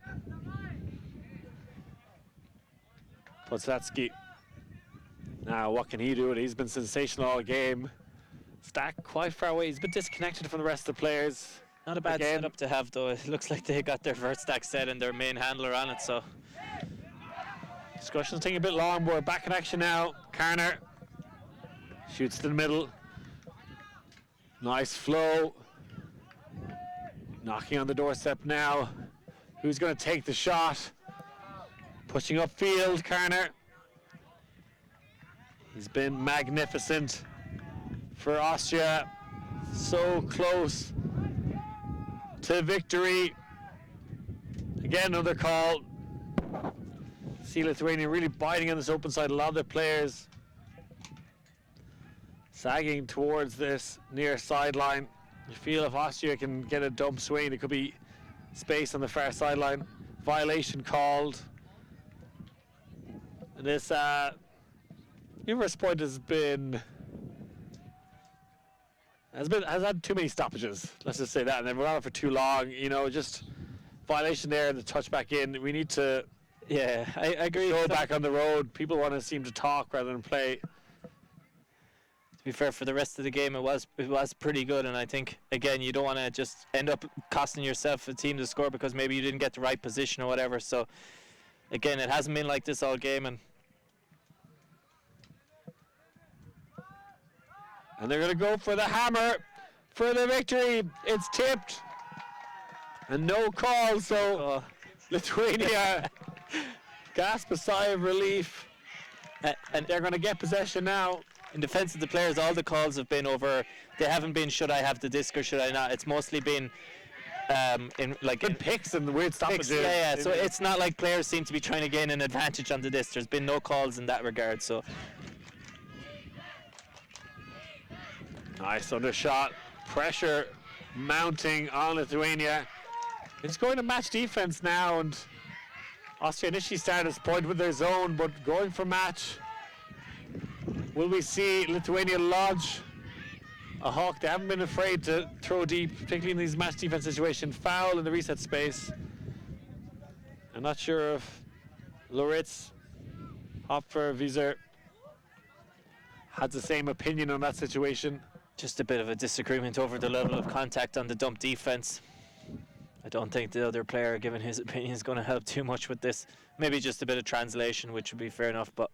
[SPEAKER 1] Podetsky. Now, what can he do? He's been sensational all game. Stack quite far away. He's been disconnected from the rest of the players.
[SPEAKER 2] not a bad
[SPEAKER 1] Again.
[SPEAKER 2] setup to have, though. It looks like they got their vert stack set and their main handler on it, so
[SPEAKER 1] Discussion's taking a bit long. We're back in action now. Karner shoots to the middle. Nice flow. Knocking on the doorstep now. Who's going to take the shot? Pushing upfield, Karner. He's been magnificent for Austria. So close to victory. Again, another call. See Lithuania really biting on this open side. A lot of their players sagging towards this near sideline. You feel if Austria can get a dump swing, there could be space on the far sideline. Violation called. And this universe point has had too many stoppages. Let's just say that, and they've run on for too long. You know, just violation there and the touch back in. We need to
[SPEAKER 2] I agree.
[SPEAKER 1] go back on the road. People want to seem to talk rather than play.
[SPEAKER 2] To be fair, for the rest of the game, it was pretty good, and I think again you don't want to just end up costing yourself a team to score because maybe you didn't get the right position or whatever. So again, it hasn't been like this all game, and
[SPEAKER 1] they're going to go for the hammer for the victory. It's tipped and no call. So Lithuania gasp a sigh of relief, and they're going to get possession now.
[SPEAKER 2] in defense of the players, all the calls have been over. They haven't been should I have the disc or should I not. It's mostly been in
[SPEAKER 1] Picks and weird stoppages.
[SPEAKER 2] picks. Yeah. So it's not like players seem to be trying to gain an advantage on the disc. There's been no calls in that regard. So
[SPEAKER 1] Nice undershot. Pressure mounting on Lithuania. It's going to match defense now, and Austria initially started this point with their zone, but going for match. Will we see Lithuania lodge a hawk? They haven't been afraid to throw deep, particularly in these match defense situations. Foul in the reset space. I'm not sure if Loritz, Hopfer, Wieser had the same opinion on that situation.
[SPEAKER 2] Just a bit of a disagreement over the level of contact on the dump defense. I don't think the other player, given his opinion, is going to help too much with this. Maybe just a bit of translation, which would be fair enough, but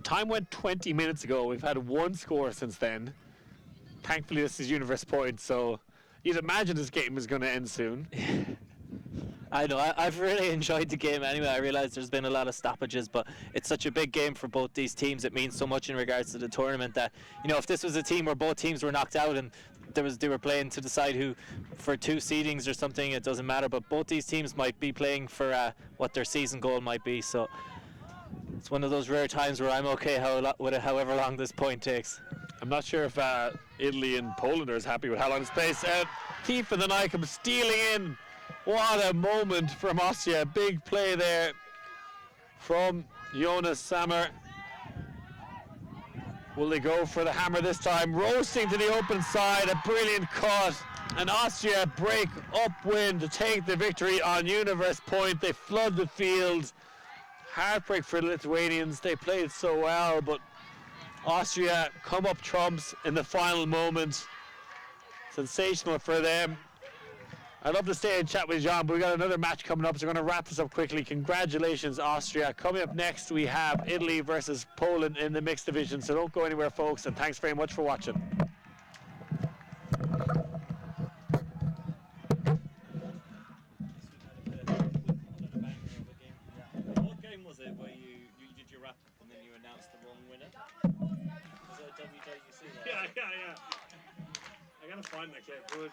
[SPEAKER 1] time went 20 minutes ago. We've had one score since then. Thankfully, this is Universe Point, so you'd imagine this game is going to end soon.
[SPEAKER 2] I know, I've really enjoyed the game anyway. I realise there's been a lot of stoppages, but it's such a big game for both these teams. It means so much in regards to the tournament that, you know, if this was a team where both teams were knocked out and they were playing to decide who for 2 seedings or something, it doesn't matter. But both these teams might be playing for what their season goal might be. So it's one of those rare times where I'm okay with it, however long this point takes.
[SPEAKER 1] I'm not sure if Italy and Poland are as happy with how long this plays. Thief for the night comes stealing in. What a moment from Austria. Big play there from Jonas Sammer. Will they go for the hammer this time? Roasting to the open side. A brilliant cut. And Austria break upwind to take the victory on Universe Point. They flood the field. Heartbreak for the Lithuanians. They played so well, but Austria come up trumps in the final moment. Sensational for them. I'd love to stay and chat with John, but we got another match coming up, so we're going to wrap this up quickly. Congratulations, Austria. Coming up next, we have Italy versus Poland in the mixed division, so don't go anywhere, folks, and thanks very much for watching.
[SPEAKER 4] What game was it where you did your wrap-up and then you announced the wrong winner? Was it a WJUC?
[SPEAKER 1] Yeah. I gotta find that clip.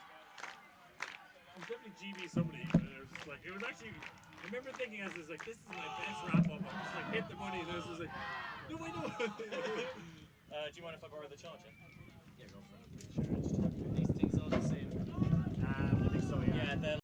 [SPEAKER 1] It was definitely GB somebody, and it was actually, I remember thinking as this, like, this is my best wrap-up. I just, like, hit the money, and it was just like, no, I know.
[SPEAKER 4] Do you mind if I borrow the charger?